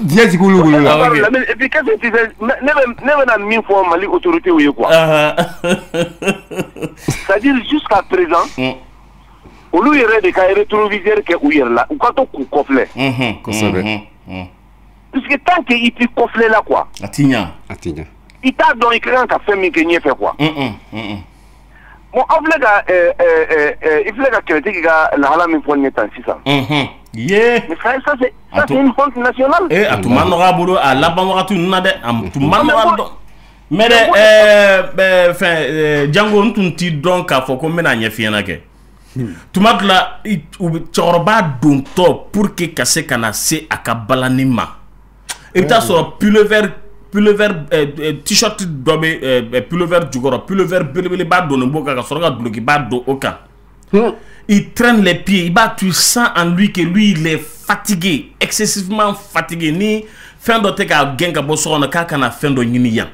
[SPEAKER 2] diɲɛ sigi olu bolo la
[SPEAKER 6] et puis qu'est-ce que tu fais ne bɛ na min fɔ Mali autorité ye quoi c'est-à-dire jusqu'à présent olu yɛrɛ de ka rétroviseur kɛ u yɛrɛ la u ka to k'u kɔfilɛ
[SPEAKER 5] kosɛbɛ
[SPEAKER 6] puisque tant que i t'i kɔfilɛ la quoi
[SPEAKER 8] a ti ɲa
[SPEAKER 6] i t'a dɔn i ka kan ka fɛn min kɛ ɲɛfɛ quoi bon aw filɛ ka i filɛ ka kɛlɛtigi ka lahala min fɔ nin ye tan sisan
[SPEAKER 8] ye
[SPEAKER 6] mais ça c'est une honte nationale
[SPEAKER 8] a tun ma nɔgɔ a bolo a laban wagati ninnu na dɛ a tun ma nɔgɔ dɔn mais dɛ fɛn Jango n tun t'i dɔn k'a fɔ ko n bɛna ɲɛf'i ɲɛna kɛ tuma dɔ la cɛkɔrɔba dontɔ pour que ka se ka na se a ka balani ma i bɛ taa sɔrɔ pullover t-shirt dɔ bɛ pullover jukɔrɔ pullover belebeleba donnen b'o kan ka sɔrɔ ka dulokiba don o kan il traîne les pieds il b'a tu sens en lui que lui il est fatigué excessivement fatigué ni fɛn dɔ tɛ k'a gɛn ka bɔ so kɔnɔ k'a kana fɛn dɔ ɲini yan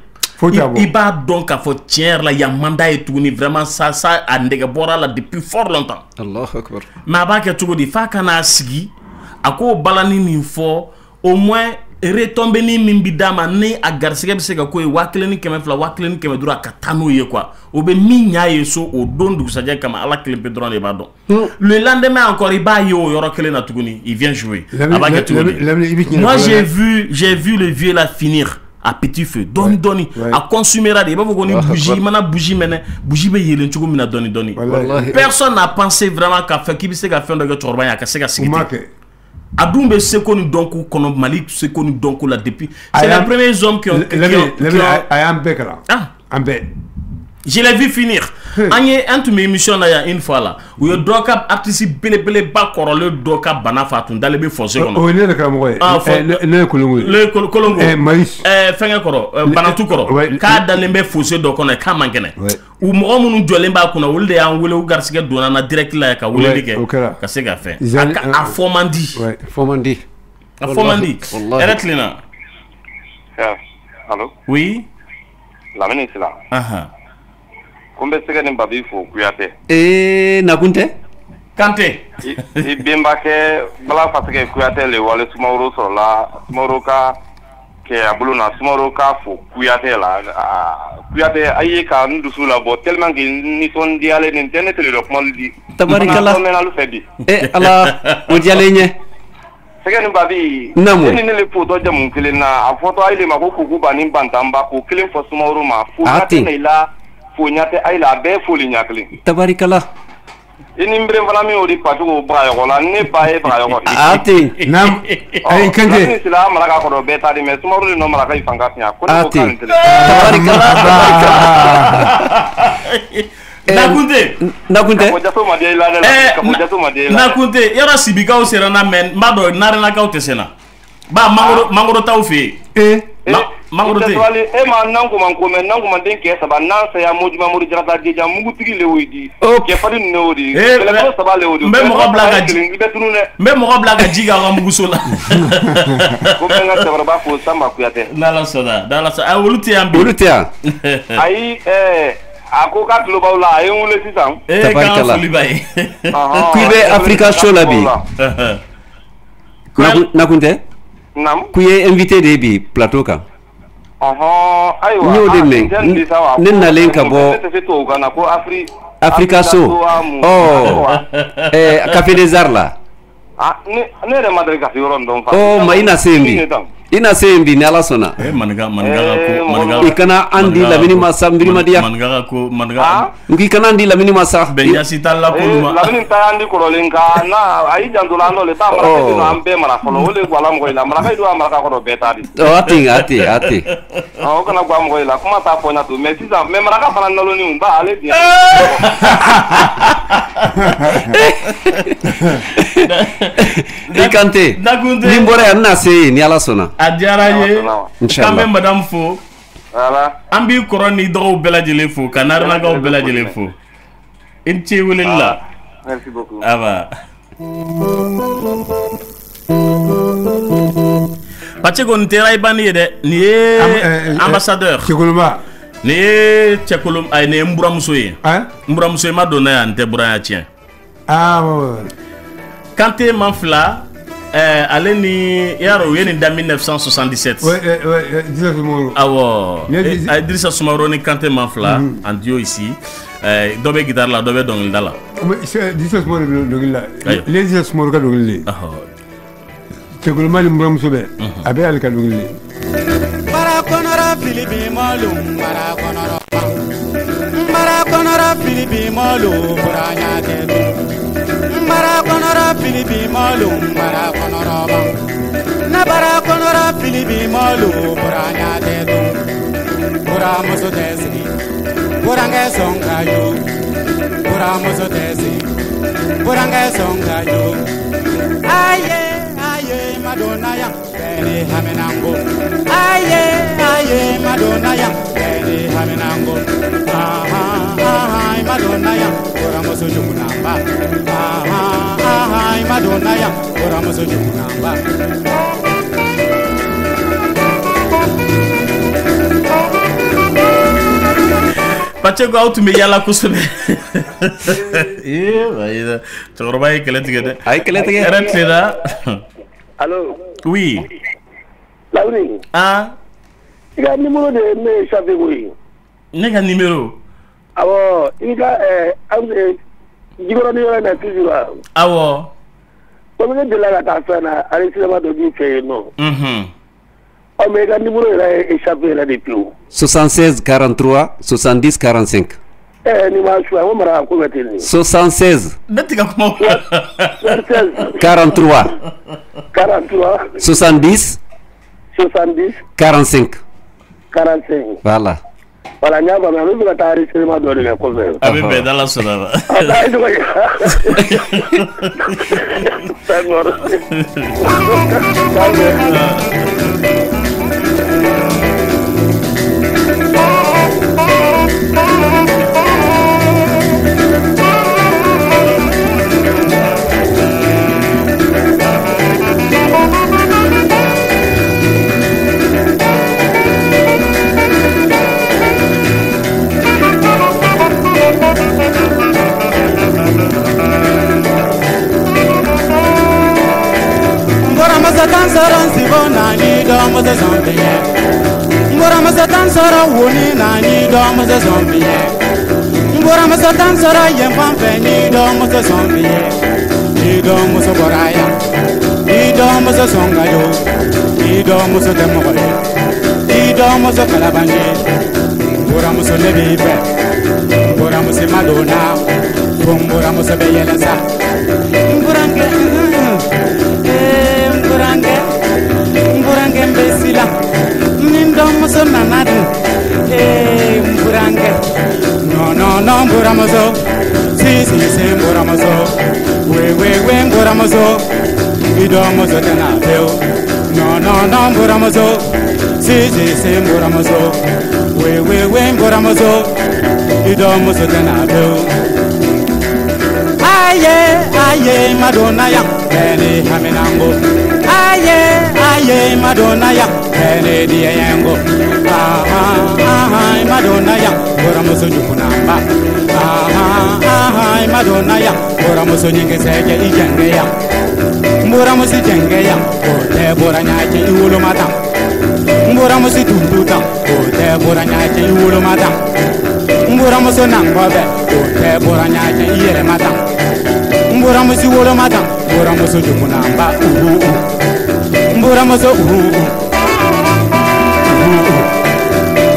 [SPEAKER 8] i b'a dɔn k'a fɔ tiɲɛ yɛrɛ la yan man d'a ye tuguni vraiment ça a nɛgɛ bɔra la depuis fort longtemps
[SPEAKER 5] Allahu akbar
[SPEAKER 8] mais a b'a kɛ cogo di f'a kana sigi a k'o balani min fɔ au moins retombé min bi d'a ma ni a garisɛgɛ bɛ se ka k'o ye 1500 1500 dɔrɔn a ka taa n'o ye quoi o bɛ min ɲ'a ye so o don dugusajɛ kama Ala kelen pe dɔrɔn de b'a dɔn le lendemain encore i b'a ye o yɔrɔ kelen na tuguni il vient jouer a b'a kɛ cogo di moi j'ai vu le vieux là finir à petit feu doni a consumera de i b'a fɔ ko ni bougie mana bougie mɛnɛ bougie bɛ yelen cogo min na doni personne n'a pensé vraiment k'a fɛ k'i bɛ se ka fɛn dɔ kɛ cɛkɔrɔba ye a ka se ka sigi ten a dun bɛ seko ni dɔnko kɔnɔ Mali seko ni dɔnko la depuis c'est les premiers hommes qui ont
[SPEAKER 2] a y'an bɛɛ kalan an bɛɛ
[SPEAKER 8] je l'ai vu finir an ye an tun bɛ émission na yan une fois la u ye dɔ ka artiste belebeleba kɔrɔlen dɔ ka bana fa tun dalen bɛ fossé kɔnɔ
[SPEAKER 2] o ye ne yɛrɛ karamɔgɔ ye ne ye Kolongo ye
[SPEAKER 8] Kolongo
[SPEAKER 2] Maïs
[SPEAKER 8] fɛnkɛ kɔrɔ Banatu kɔrɔ k'a dalen bɛ fossé dɔ kɔnɔ k'a man kɛnɛ u mɔgɔ minnu jɔlen b'a kunna olu de y'an wele u garisɛgɛ donna na direct la ka weleli kɛ ka se ka fɛn a fɔ man di a fɔ man di yɛrɛ tilenna
[SPEAKER 7] allo
[SPEAKER 8] oui
[SPEAKER 7] Lamini Sila ko n bɛ sɛgɛ ni Babi fo Kuyatɛ
[SPEAKER 5] Nakuntɛ
[SPEAKER 8] Kante
[SPEAKER 7] i benbakɛ Bala Fasɛgɛ Kuyatɛ le wale Sumaworo sɔrɔla Sumaworo ka kɛ a bolo na Sumaworo ka fo Kuyatɛ la Kuyatɛ a ye ka n dusu labɔ tellement que nisɔndiyalen nin tɛ ne tele dɔ kumali di
[SPEAKER 5] tabarikala
[SPEAKER 7] mɛnalu fɛ bi
[SPEAKER 5] Ala o diyalen ɲɛ
[SPEAKER 7] sɛgɛ ni Babi
[SPEAKER 5] Namu
[SPEAKER 7] ni ne le fotɔ jamu kelen na a fɔtɔ a ye ma ko Kukuba ni Bantanba ko kelen fɔ Sumaworo ma fo ɲatɛ la fo ɲatɛ a la a bɛɛ foli ɲa kelen
[SPEAKER 5] tabarikala
[SPEAKER 7] i ni nbere fana min y'o di Pacogo Bagayɔgɔ la ne ba ye Bagayɔgɔ de
[SPEAKER 2] ayi Kante
[SPEAKER 7] Sila maraka kɔrɔ bɛɛ ta di mais Sumaworo de nɔ maraka i fanga fiɲɛ ko ne ko ka nin tele
[SPEAKER 8] Nakunte
[SPEAKER 7] Nakunte
[SPEAKER 8] yɔrɔ Sibikaw sera na mais n b'a dɔn Narenakaw tɛ se na ba mangoro taw fɛ yen Magote.
[SPEAKER 7] E ma nangu man ko men nangu man den ke saba nan sa ya moju mamuri jarata de jam mugu tigi le wodi. Ke fadi no di. Ele ko saba le wodi.
[SPEAKER 8] Mbe mo blaga jiga wa mugu sola.
[SPEAKER 7] Ko men ga sabara ba ko samba kuyate.
[SPEAKER 8] Dala soda. Ay wuluti ambi.
[SPEAKER 7] Ai ako ka tulo bawla ay wule sisan.
[SPEAKER 8] Ka fuli bay.
[SPEAKER 5] Kuibe Africa Show labi. Nakunte?
[SPEAKER 7] Nam.
[SPEAKER 5] Kuye invité de bi plateau ka.
[SPEAKER 7] Aywa.
[SPEAKER 5] Nyo de men. Nenna lenka bo. Africa Show. Oh. Café des Arts là.
[SPEAKER 7] Ne de madre café rondon fa.
[SPEAKER 5] Oh, ma ina sembi ni ala sona.
[SPEAKER 8] Manga
[SPEAKER 5] ikana andi la minima sambiri madia.
[SPEAKER 8] Manga.
[SPEAKER 5] Ngi kana andi la minima sa.
[SPEAKER 8] Ben ya sitalla ko duma.
[SPEAKER 7] La minima ta andi ko lenka na ai jandulando le ta mara ko no ambe mara ko ole ko alam ko ila mara kai do mara ko betadi.
[SPEAKER 5] Ati.
[SPEAKER 7] O kana ko am ko ila kuma ta fona to mais sisa me mara ka fana nalo ni umba ale dia.
[SPEAKER 5] Ikante. Nimbore anna se ni ala sona.
[SPEAKER 8] Adiara ye. Kambe madame fo.
[SPEAKER 7] Voilà.
[SPEAKER 8] Ambi koroni do belajele fo kanarna ga belajele fo. Inchi wulilla.
[SPEAKER 7] Merci beaucoup.
[SPEAKER 8] Aba. Pache ko ntera ibani de ni ambassadeur.
[SPEAKER 2] Chekoloma.
[SPEAKER 8] Ni chekolom ay ne mburamuso ye. Mburamuso ma dona ya nte buraya tien. Kante Manfla, allez ni yaro yeni da 1977.
[SPEAKER 2] Idrissa Soumaro.
[SPEAKER 8] Awo. Idrissa Soumaro ni Kante Manfla en duo ici. Dobe guitare la, dobe dongil dala.
[SPEAKER 2] Idrissa Soumaro dongil la. Les Idrissa Soumaro ka dongil la. Chekoloma ni mbram sobe. Abe al ka dongil la.
[SPEAKER 3] Marakonora Philippe Malum, Marakonora Philippe Malum, Buranya Tedu. Marakonora Philippe Malum, Marakonora Bang. Na Barakonora Philippe Malum, Buranya Tedu. Buramuso Desi, Burange Songayo. Buramuso Desi, Burange Songayo. Aye, Madonna Yang, Beni Haminango. Aye, Madonna Yang, Beni Haminango. Madonna Yang, Buramuso Jumunamba. Madonna Yang, Buramuso Jumunamba.
[SPEAKER 8] Pacheco out me yala kusube. Vaïda. Tu revois que l'être.
[SPEAKER 5] Aïe, que l'être.
[SPEAKER 8] Là.
[SPEAKER 7] Allô.
[SPEAKER 8] Oui.
[SPEAKER 7] Lauri. Il y a un numéro de mes chafés, oui.
[SPEAKER 8] N'est-ce numéro?
[SPEAKER 7] Ah bon, il y a un toujours.
[SPEAKER 8] Ah bon.
[SPEAKER 7] Comme il est de la personne à l'extrêmement de vie, non. Oh, mais le numéro est échappé là depuis.
[SPEAKER 5] 76 43 70 45. 76 43 70 45. Voilà.
[SPEAKER 7] Voilà, il y a un tarif de ma donne.
[SPEAKER 8] Ah, mais dans la soda.
[SPEAKER 3] Tansaran sibona ni do mo se zombie. Ngora mo se tansara woni na ni do mo se zombie. Ngora mo se tansara yem pampe ni do mo se zombie. Ni do mo se boraya. Ni do mo se songayo. Ni do mo se demoye. Ni do mo se kalabanje. Ngora mo se lebibe. Ngora mo se madonna. Ngora mo se beyelasa. Ngurange Mburange mbesila Nindo muso nanadu Mburange No mburamoso Si mburamoso We mburamoso Ido muso tena feo No mburamoso si mburamuso we mburamuso idomuso tenabe aye madonna ya ene haminango aye madonna ya ene diyengo madonna ya mburamuso jukunamba madonna ya mburamuso nyingeseje ijenge ya mburamuso jenge ya ote buranyaje iwulo mata mburamuso tunduta ote buranyaje iwulo mata mburamuso nangobe ote buranyaje iyere mata mburamuso iwulo mata mburamuso jukunamba mburamuso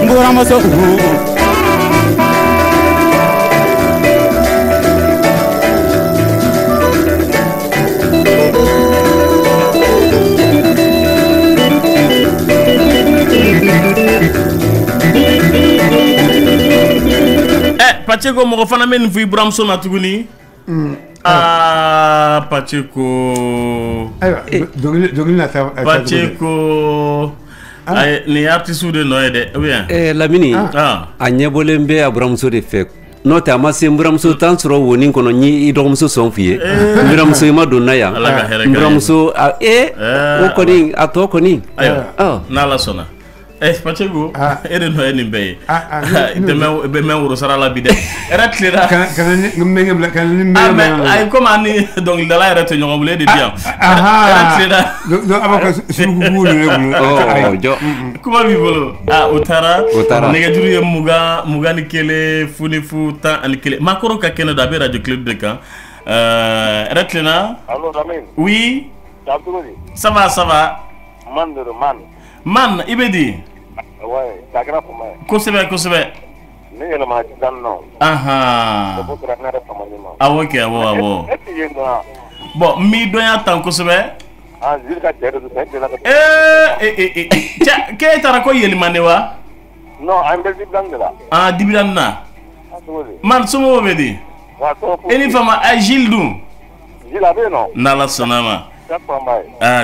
[SPEAKER 3] mburamuso
[SPEAKER 8] Pacheco mo fana men fu Ibrahim Sona tuguni Pacheco
[SPEAKER 2] dogina ta
[SPEAKER 8] Pacheco ay ni artiste de noyede bien
[SPEAKER 5] Lamini a ñebolen be Abrahamso de fe no ta ma se Abrahamso tan soro woni kono ñi Ibrahimso son fiye Abrahamso ma donna ya Abrahamso o koni ato koni
[SPEAKER 8] na la sona Pacheco ere no eni be be me wuro sara la bide era clera
[SPEAKER 2] kan
[SPEAKER 8] ay comment ni donc de la era te ñoom le de bien
[SPEAKER 2] era clera do abaka sugu bulu ne
[SPEAKER 5] jo
[SPEAKER 8] kuma bi bolo utara nega juru muga ni kele funi futa ani kele makoro ka kene da be radio club de kan era clera
[SPEAKER 6] allo Ramin
[SPEAKER 8] oui ça va man ibedi
[SPEAKER 6] ouais tagra pour moi
[SPEAKER 8] kosebe
[SPEAKER 6] ne yela ma dan no ko tra na fa manima
[SPEAKER 8] okay awo bon mi doya tan kosebe
[SPEAKER 6] zilka tere do sai la
[SPEAKER 8] ke tara ko yeli manewa
[SPEAKER 6] no am be dibdangla
[SPEAKER 8] dibdanna man sumo bedi eni fama agildu
[SPEAKER 6] jila be no
[SPEAKER 8] nala sonama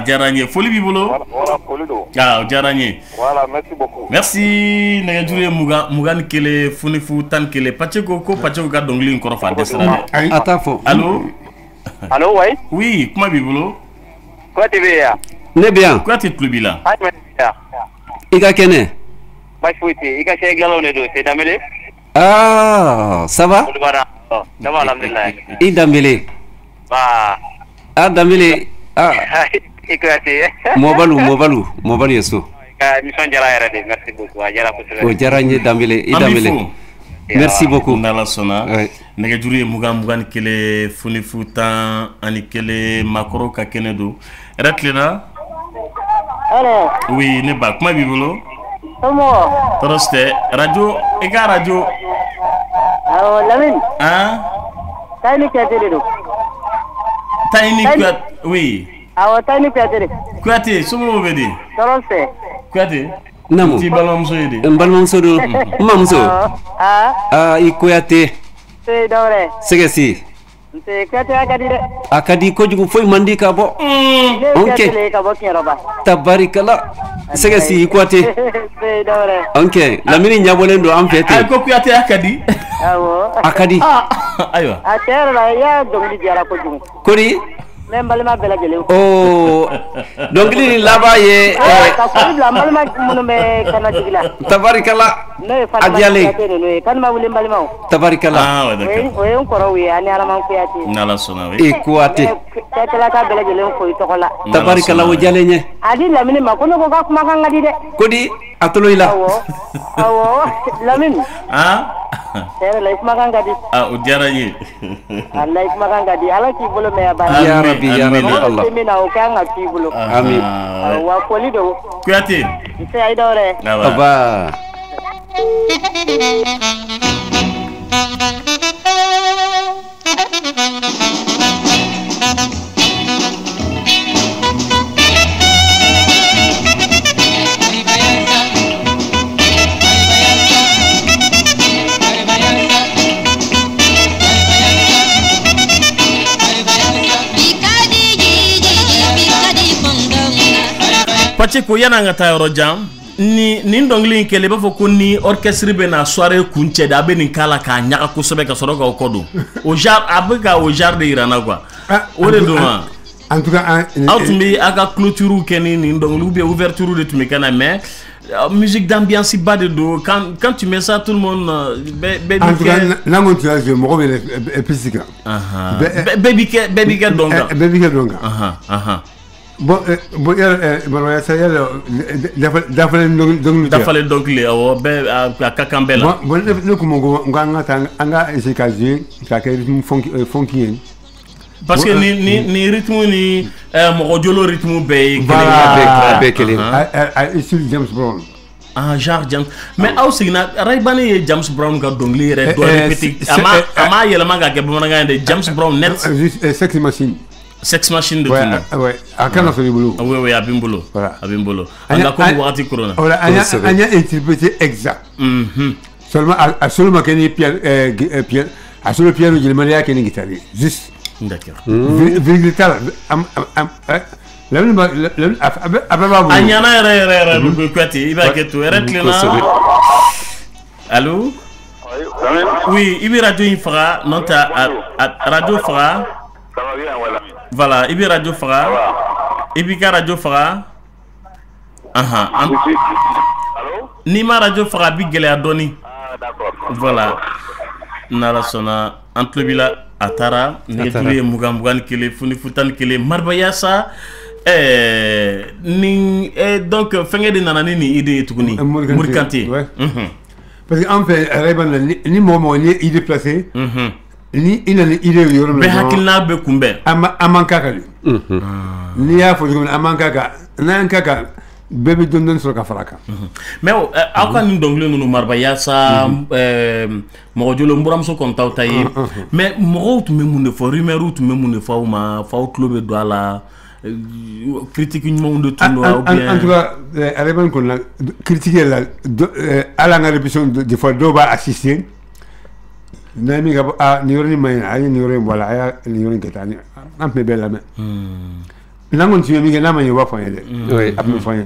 [SPEAKER 8] jaranye foli bi bolo jaranye
[SPEAKER 6] voilà merci beaucoup
[SPEAKER 8] merci ne jure mugan kele funi fu tan kele Pacheco ko Pacheco ga dongli ko fa desra
[SPEAKER 5] atafo
[SPEAKER 8] allô
[SPEAKER 6] ouais
[SPEAKER 8] oui comment bi bolo
[SPEAKER 6] quoi tu veux ya
[SPEAKER 5] ne bien
[SPEAKER 8] quoi tu club là
[SPEAKER 5] iga kene
[SPEAKER 6] bashfuiti iga shegalo ne do c'est damele
[SPEAKER 5] ça va
[SPEAKER 6] alhamdulillah
[SPEAKER 5] idamele damele
[SPEAKER 6] ikwati
[SPEAKER 5] mobalu yeso
[SPEAKER 6] mission jara yara de merci beaucoup jara ko
[SPEAKER 5] o jaranye damele merci beaucoup
[SPEAKER 8] nala sona nega juri mugan kele funi futa ani kele makoro ka kenedo ratlina
[SPEAKER 10] Allô
[SPEAKER 8] oui ne ba kuma bibolo
[SPEAKER 10] Comment
[SPEAKER 8] Proste radio ega radio
[SPEAKER 10] Lamine Tiny Katere
[SPEAKER 8] Tiny oui
[SPEAKER 10] Tiny Katere
[SPEAKER 8] Kwate sumo bedi
[SPEAKER 10] Proste
[SPEAKER 8] Kwate
[SPEAKER 5] Namo
[SPEAKER 8] ti balomso yede
[SPEAKER 5] balomso do mamso ikoyate
[SPEAKER 10] c'est dore
[SPEAKER 5] segesi
[SPEAKER 10] c'est Kwate
[SPEAKER 5] akadi ko jugu foy mandi ka bo tabarikala segesi ikoyate
[SPEAKER 10] c'est dore
[SPEAKER 5] lamini nyabolendo am fete
[SPEAKER 8] ko Kwate
[SPEAKER 5] akadi
[SPEAKER 8] aywa
[SPEAKER 10] atera la ya dongli jara ko jugu
[SPEAKER 5] kori
[SPEAKER 10] Balma bela gele
[SPEAKER 5] donc li laba ye
[SPEAKER 10] ka ko bla malma munu me kana digla
[SPEAKER 5] tabarikala adiale
[SPEAKER 10] kan ma wuli balma
[SPEAKER 5] tabarikala
[SPEAKER 10] o koro wi ani ala man ko yati
[SPEAKER 8] nala sona wi
[SPEAKER 5] ikuate
[SPEAKER 10] tela ka bela gele ko itokola
[SPEAKER 5] tabarikala o jalenye
[SPEAKER 10] adi lamini makono ko ka kuma kan ngadi de
[SPEAKER 5] kodi atoloila
[SPEAKER 10] awo lamini Sera la isma kan ngadi
[SPEAKER 8] o jaranye
[SPEAKER 10] Allah isma kan ngadi ala ki bolo me ba
[SPEAKER 5] ya rabbi Allah
[SPEAKER 10] mina o kan ngati bolo
[SPEAKER 5] amin
[SPEAKER 10] wa polido
[SPEAKER 8] Kwate
[SPEAKER 10] c'est ay dore
[SPEAKER 5] aba
[SPEAKER 8] Pacheco yana nga ta yoro jam nin dɔnkili in kɛlɛ i b'a fɔ ko ni orchestre bɛ na soirée kun cɛ de a bɛ nin k'a la k'a ɲaga kosɛbɛ ka sɔrɔ k'aw kɔ don o genre a bɛ ka o genre de yira n na quoi o de don wa
[SPEAKER 2] en tout cas
[SPEAKER 8] aw tun bɛ a ka clôture kɛ ni nin dɔnkiliw ou bien ouverture de tun bɛ kɛ na mais musique d'ambiance ba de don quand tu mets ça tout le monde bɛɛ
[SPEAKER 2] en tout cas n'an ko tun y'a joué mɔgɔ bɛ piste kan
[SPEAKER 8] bɛɛ bi kɛ dɔn kan
[SPEAKER 2] bɛɛ bi kɛ dɔn kan bon Marabaya sa yala dafalen
[SPEAKER 8] dɔnkili awɔ bɛɛ a ka kan bɛɛ la
[SPEAKER 2] bon ne ko ko an ka taa an ka essayer ka jouer ka kɛ rythme funky ye
[SPEAKER 8] parce que ni rythme ni mɔgɔ jolo rythme bɛɛ ye
[SPEAKER 2] kelen a style James Brown
[SPEAKER 8] genre James mais aw seginna Ray-Ban ye James Brown ka dɔnkili yɛrɛ dɔ répété a ma yɛlɛma ka kɛ bamanankan ye de James Brown net Sex Machine de tout le
[SPEAKER 2] ouais a kana sɔrɔ i bolo
[SPEAKER 8] oui a bɛ n bolo a bɛ n bolo an ka comme wagati corona
[SPEAKER 2] voilà an y'a interprété exact seulement a solo ma kɛ ni piano a solo piano yɛlɛmani y'a kɛ ni guitare juste
[SPEAKER 8] d'accord
[SPEAKER 2] virgule t'a la lamini a bɛɛ b'a bolo
[SPEAKER 8] a ɲana yɛrɛ Kuyate i b'a kɛ to yɛrɛ tilenna allo oui i bɛ radio in faga n'o tɛ radio faga voilà i bɛ radio faga i b'i ka radio faga n'i ma radio faga a bɛ gɛlɛya dɔɔni voilà n'Ala sɔnna an tulo b'i la a taara nɛgɛjuru ye 21 funifu 11 Marabaya sa donc fɛnkɛ de nana ni nin idée ye tuguni Morikante
[SPEAKER 2] parce que an fɛ Ray-Ban ni mɔgɔ ni idée placé ni i nana idée yɔrɔ min
[SPEAKER 8] bɛɛ hakilina bɛ kunbɛn
[SPEAKER 2] an man k'a kan n'i y'a fɔ cogo min an man k'a kan n'an k'a kan bɛɛ bɛ dɔɔni sɔrɔ ka fara kan
[SPEAKER 8] mais aw ka nin dɔnkili ninnu Marabaya sa mɔgɔ jolo n buramuso kɔni t'aw ta ye mais mɔgɔw tun bɛ mun de fɔ rumeur tun bɛ mun de fɔ aw ma f'aw tulo bɛ don a la critique ɲumanw de tun don ou bien
[SPEAKER 2] en tout cas Ray-Ban kɔni na critique la hali an ka répétition des fois dɔw b'a assister n'a min ka bɔ nin yɔrɔnin ma ɲi a ye nin yɔrɔ in bɔ a la a y'a nin yɔrɔ in kɛ tan an tun bɛ bɛɛ lamɛn n'an kɔni tun ye min kɛ n'a ma ɲɛ u b'a fɔ an ye dɛ a tun bɛ fɔ an ye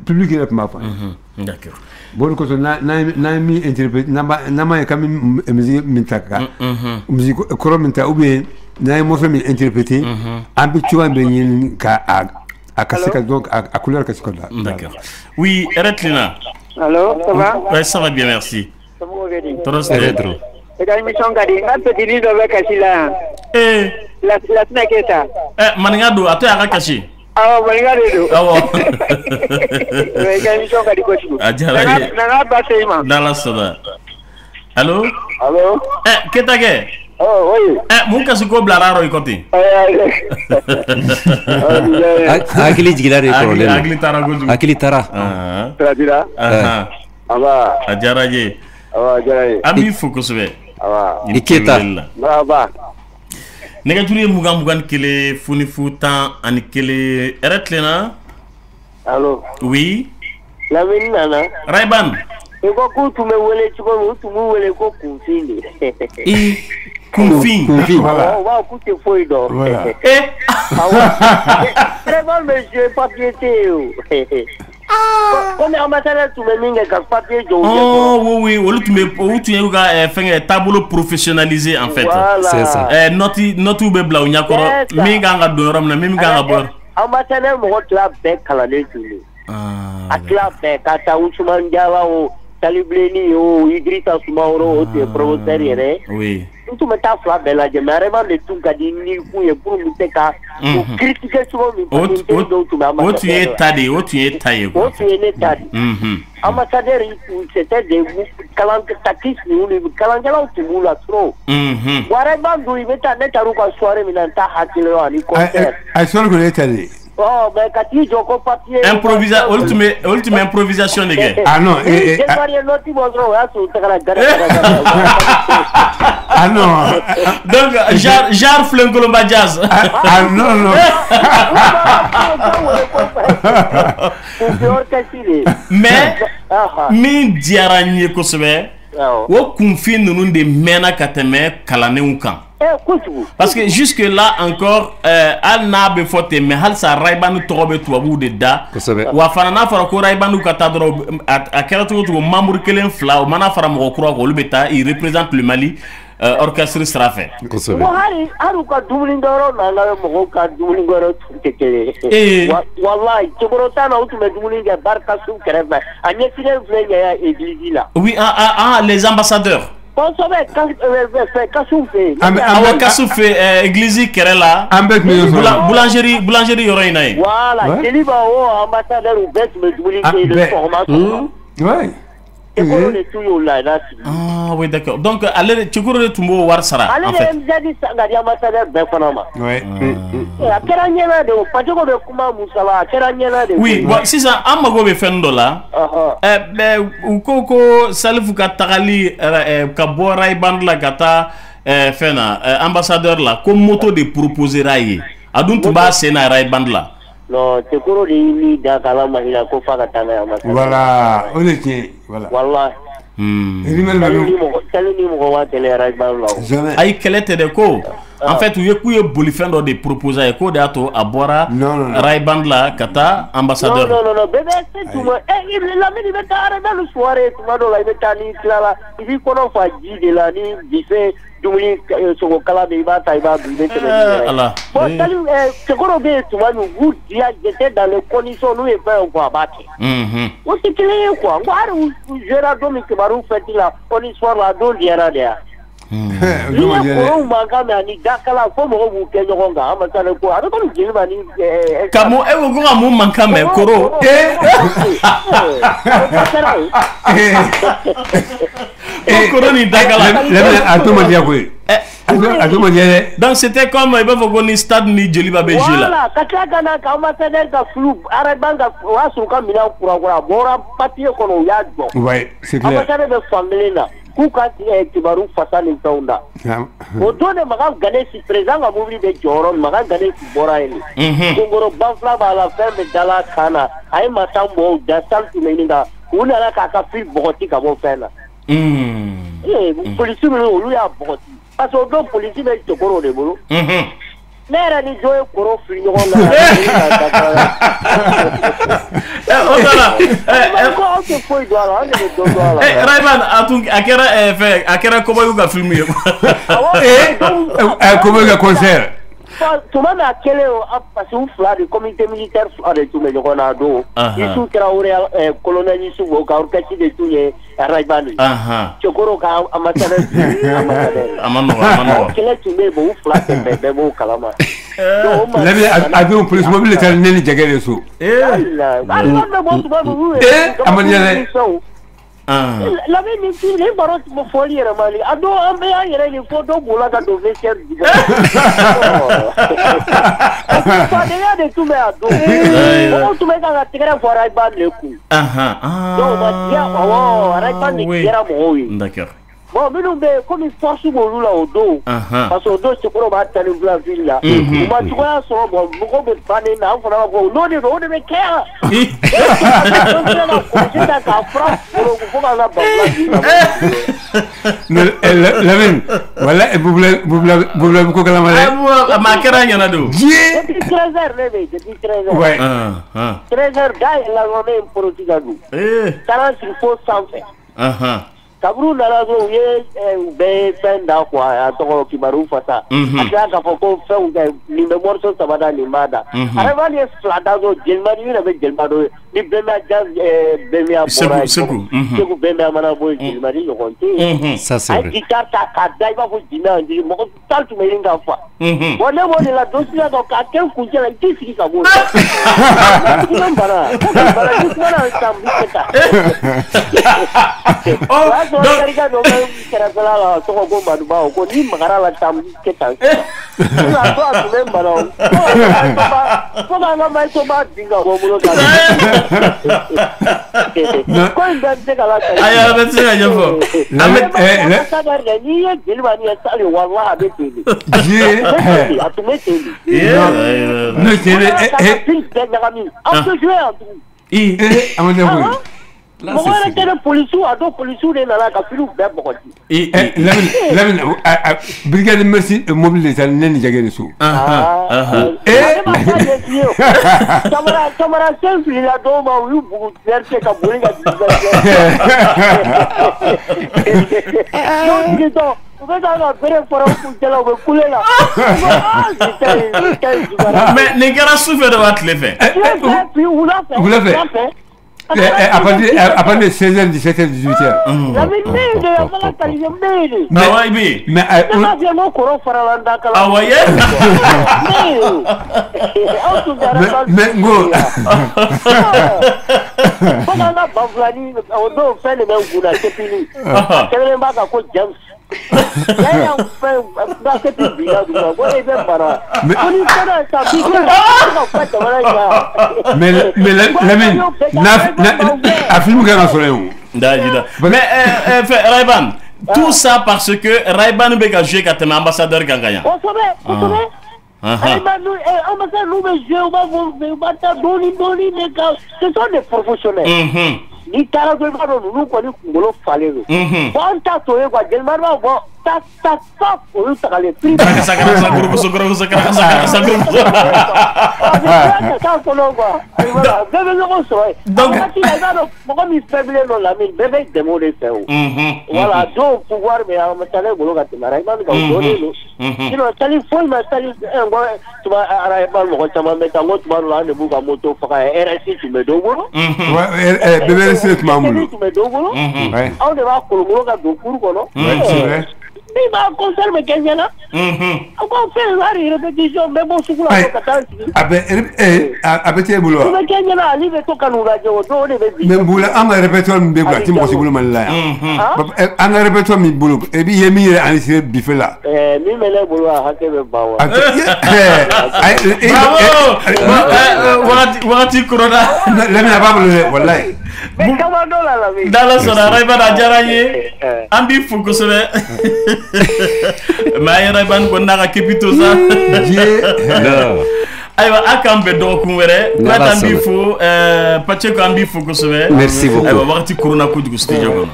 [SPEAKER 2] public yɛrɛ tun b'a fɔ an ye
[SPEAKER 8] d'accord
[SPEAKER 2] bon o de kosɔn n'an ye min interpréter n'an ma ye ka min musique min ta ka musique kɔrɔ min ta ou bien n'an ye morceau min interpréter an bɛ cogoya bɛ ɲini ka a ka se ka donc a couleur ka se ka da
[SPEAKER 8] d'accord oui Eretlina
[SPEAKER 9] allo ça va
[SPEAKER 8] ouais ça va bien merci
[SPEAKER 9] trop eka émission kadi n ka petini dɔ bɛ kasi la yan Latina Keita
[SPEAKER 8] maninka don a to y'a ka kasi
[SPEAKER 9] awɔ maninka de don
[SPEAKER 8] awɔ
[SPEAKER 9] i ka émission kadi kojugu
[SPEAKER 8] a diyara ye
[SPEAKER 9] na n ka ba se i ma
[SPEAKER 8] n'Ala sɔnna allo
[SPEAKER 9] allo
[SPEAKER 8] Keita kɛ
[SPEAKER 9] oui
[SPEAKER 8] mun kasi ko bilara yɔrɔ i kɔ ten
[SPEAKER 5] hakili jigila de kɔrɔlen
[SPEAKER 8] hakili taara kojugu
[SPEAKER 5] hakili taara
[SPEAKER 9] Taratira aba
[SPEAKER 8] a diyara ye an b'i fo kosɛbɛ
[SPEAKER 5] i Keita
[SPEAKER 8] nɛgɛjuru ye 21 funifu 11 Hɛrɛ tilenna
[SPEAKER 10] allo
[SPEAKER 8] oui
[SPEAKER 10] Lamini nana
[SPEAKER 8] Ray-Ban
[SPEAKER 10] i ko k'u tun bɛ wele cogo min u tun b'u wele ko kunfin de
[SPEAKER 8] kunfin
[SPEAKER 10] u b'a k'u tɛ foyi dɔn Ray-Ban bɛ jouer papier tɛ yen o comme ambassadeur tun bɛ min kɛ ka papier jɔ
[SPEAKER 8] oui olu tun ye ka fɛngɛ taabolo professionnalisé en fait
[SPEAKER 5] c'est ça
[SPEAKER 8] note bɛ bila u ɲɛkɔrɔ min kan ka don yɔrɔ min na min kan ka bɔ
[SPEAKER 10] ambassadeur mɔgɔ tila bɛɛ kalannen tun don a tila bɛɛ ka taa Usumani Jaba o Talibilenni o Idrissa Sumaworo o tun ye professeur yɛrɛ
[SPEAKER 8] oui
[SPEAKER 10] n tun bɛ taa fila bɛɛ lajɛ mais Ray-Ban de tun ka di ni kun ye pour min tɛ ka u critiquer cogo min
[SPEAKER 8] o tun ye ta de ye o tun ye ta ye
[SPEAKER 10] o tun ye ne ta de ambassadeur c'était des takis ninnu kalankɛlaw tun b'u la trop wa Ray-Ban dun i bɛ taa ne taar'u ka soirée min na n t'a hakili la ani concert
[SPEAKER 2] a soirée kɔni e ta de
[SPEAKER 10] mais ka t'i jɔ ko papier
[SPEAKER 8] olu tun bɛ improvisation de kɛ
[SPEAKER 2] ah non
[SPEAKER 10] Desmarié noti bɔ dɔrɔn o y'a sɔrɔ u tagara gare
[SPEAKER 2] ah non
[SPEAKER 8] donc genre Flenkolonba jazz
[SPEAKER 2] ah non
[SPEAKER 8] mais min diyara n ye kosɛbɛ o kunfin ninnu de mɛnna ka tɛmɛ kalanenw kan Parce que jusque là encore al n'a be faute mais hal sa raibanu tobe tuabu de da wa fana na fara ko raibanu kata dro a kerato to membre kelen fla o mana fara mo kura ko lubeta il représente le Mali orchestre sera fait
[SPEAKER 10] haru ka dumulingoro na la mo ka dumulingoro tekele wallahi chokoro tana utume dumulinga barka su kreva anye file vlenya ya église là
[SPEAKER 8] oui les ambassadeurs église Kerala boulangerie Yoroina.
[SPEAKER 10] Voilà, ambassadeur ou bête me formation.
[SPEAKER 2] Ouais.
[SPEAKER 8] Ah oui, d'accord. Donc, allez, tu cours de Tumbo Warsara. En fait. Oui, si ça, Amago Fendola, Ukoko Salfuka Tagali, Kabora Bandla Gata, Fena, ambassadeur là, comme moto de proposer Raye. Adun Tuba Sena Ray Bandla.
[SPEAKER 10] Non, c'est pour les Dakala Mahila Kofa Katana.
[SPEAKER 2] Voilà, on est qui voilà.
[SPEAKER 10] Voilà.
[SPEAKER 8] Aïe, quel était le co? En fait, il y a eu bolifendo de proposer un code à Bora, Raiband la Kata, ambassadeur.
[SPEAKER 10] Non, bébé, c'est tout. Eh, il a mis dans le soirée, tout le monde l'a mis là. Il dit qu'on a fait de l'année, il fait. Dumuni sogo kala de iba taiba bide
[SPEAKER 8] Allah.
[SPEAKER 10] Bon salut c'est quoi bien tu vois nous dia j'étais dans les conditions nous et pas on va battre. On s'est créé quoi. On gère domi que baru fait là on histoire là do diara dia. On manga mais ni dakala fo mo bu ke ngonga amasale ko ara ko jilba ni
[SPEAKER 8] kamo e wo go mo manka me koro donc c'était comme il va vous ni stade ni Joliba Belgique là.
[SPEAKER 10] Voilà, kataka ka ambassadeur ka flou arabanga wasu ka mina kura bora papier kono yadbo.
[SPEAKER 2] Ouais, c'est clair.
[SPEAKER 10] Ambassadeur de famille là. Kuka kibaru fasani taunda. Odone maga gane si présent ga mobili de Joron maga gane si bora ele. Kongoro banfla ba la fin de dala kana ay matambo da salti meninga. Una la ka fil bogoti ka bo fela. Police lu ya bogoti. Parce que donc police me tokoro de bolo. Nera ni joye koro fil ngon la.
[SPEAKER 8] Rayman atung akera kobo yuga film yo.
[SPEAKER 2] Kobo yuga concert.
[SPEAKER 10] Tout le monde a quel parce un flag du comité militaire de tout le Ronaldo. Ils sont traoré colonel Issou au orchestre de tout les Rayman. Chokoro ka amateur.
[SPEAKER 8] Amano.
[SPEAKER 10] Quel est tout le beau flag de beau kalama.
[SPEAKER 2] La vie police mobile est neni jagere so.
[SPEAKER 10] La vie ni fille les barots mo folie ramali. Ado ambe ya yere ni photo bola ka do vestiaire. Pas de tout mais ado. On tout met dans la tigre pour Rayban le coup. Donc ma dia Rayban ni era mo oui.
[SPEAKER 8] D'accord.
[SPEAKER 10] Bon, mais nous, comme il force mon là au dos, parce que au dos, c'est pour battre la ville là. On va trouver un son, bon, beaucoup de pannes, on va voir, non, de mes cœurs.
[SPEAKER 2] La même, voilà, vous voulez beaucoup que la maladie.
[SPEAKER 8] Ma carrière, il y en a deux.
[SPEAKER 10] Depuis 13h, depuis 13h.
[SPEAKER 2] Ouais.
[SPEAKER 10] 13h, gars, il a ramené un produit à nous. 40 il faut sans faire. Kabru nalazo ye be fenda kwa atoko kibaru fata ataka foko fenga ni memorso sabada ni mada arevali sladazo jelmari ni be jelmado ni bemia jazz bemia bora seku bemia mana boy jelmari yo konti
[SPEAKER 5] ça c'est vrai
[SPEAKER 10] guitar ta kada iba fo dina ndi mo taltu melinga fa wona wona la dosia do ka ken kunjela tisiki ka bo bara bara sambita donc Mɔgɔ yɛrɛ tɛ ne policiw a dɔn policiw de nana ka filiw bɛɛ bɔgɔti.
[SPEAKER 2] Lamine brigade merci mobile de ne ni jagɛ ni so.
[SPEAKER 10] Camara sen filila dɔw ma u y'u bugu verse ka boli ka u bɛ taa ka bere fara u kun cɛla u bɛ kule la.
[SPEAKER 8] Mais nin kɛra sufɛ de wa tile fɛ?
[SPEAKER 10] Wula fɛ.
[SPEAKER 2] À partir de 16h, 17h, 18h.
[SPEAKER 8] Mais Rayban, tout ça parce que Rayban veut jouer quand même ambassadeur Gangaya.
[SPEAKER 10] Ce sont des professionnels. Ni taara ko ba do nu ko ni ngolo fale do bon ta to e kwa gel marwa bo ta o yu tagale pri
[SPEAKER 8] sakara
[SPEAKER 10] ta ko no ba wala bebe no so donc ti la do mo mi faible no la mi bebe demo de feu voilà do pouvoir me ama tale golo ka timara ba ka do no sino tali foi ma tali ngo tuma ara ba mo ko tama me ta ngo tuma la ne bu ka moto fa ka RSI tu me do golo
[SPEAKER 2] bebe c'est mamulu.
[SPEAKER 10] On devra colombo ka do kuru kono.
[SPEAKER 2] C'est vrai.
[SPEAKER 10] Ni ba conserve Kenyana. On va faire la répétition mais bon sukula ko katanti.
[SPEAKER 2] Abe te bulo.
[SPEAKER 10] Ko Kenyana ali be to kanu ga jo do de be.
[SPEAKER 2] Mais bula anga répétition mbe bula ti mo sukulu man la. Anga répétition mi bulo e bi yemi re anisire bifela.
[SPEAKER 10] Mi mele bulo ha ke be bawa.
[SPEAKER 8] Bravo. Wati corona.
[SPEAKER 2] La mina ba bulo wallahi.
[SPEAKER 8] Dala sona Rayban ajaraye ambi fuko sebe ma Rayban ko naga kepito sa aywa akambe do ku wéré ko ambi fu pache ko ambi fuko sebe
[SPEAKER 5] merci beaucoup
[SPEAKER 8] aywa wakati corona ko jugu studio gono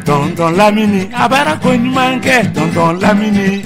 [SPEAKER 1] Tonton Lamini abara ko nyumanke tonton Lamini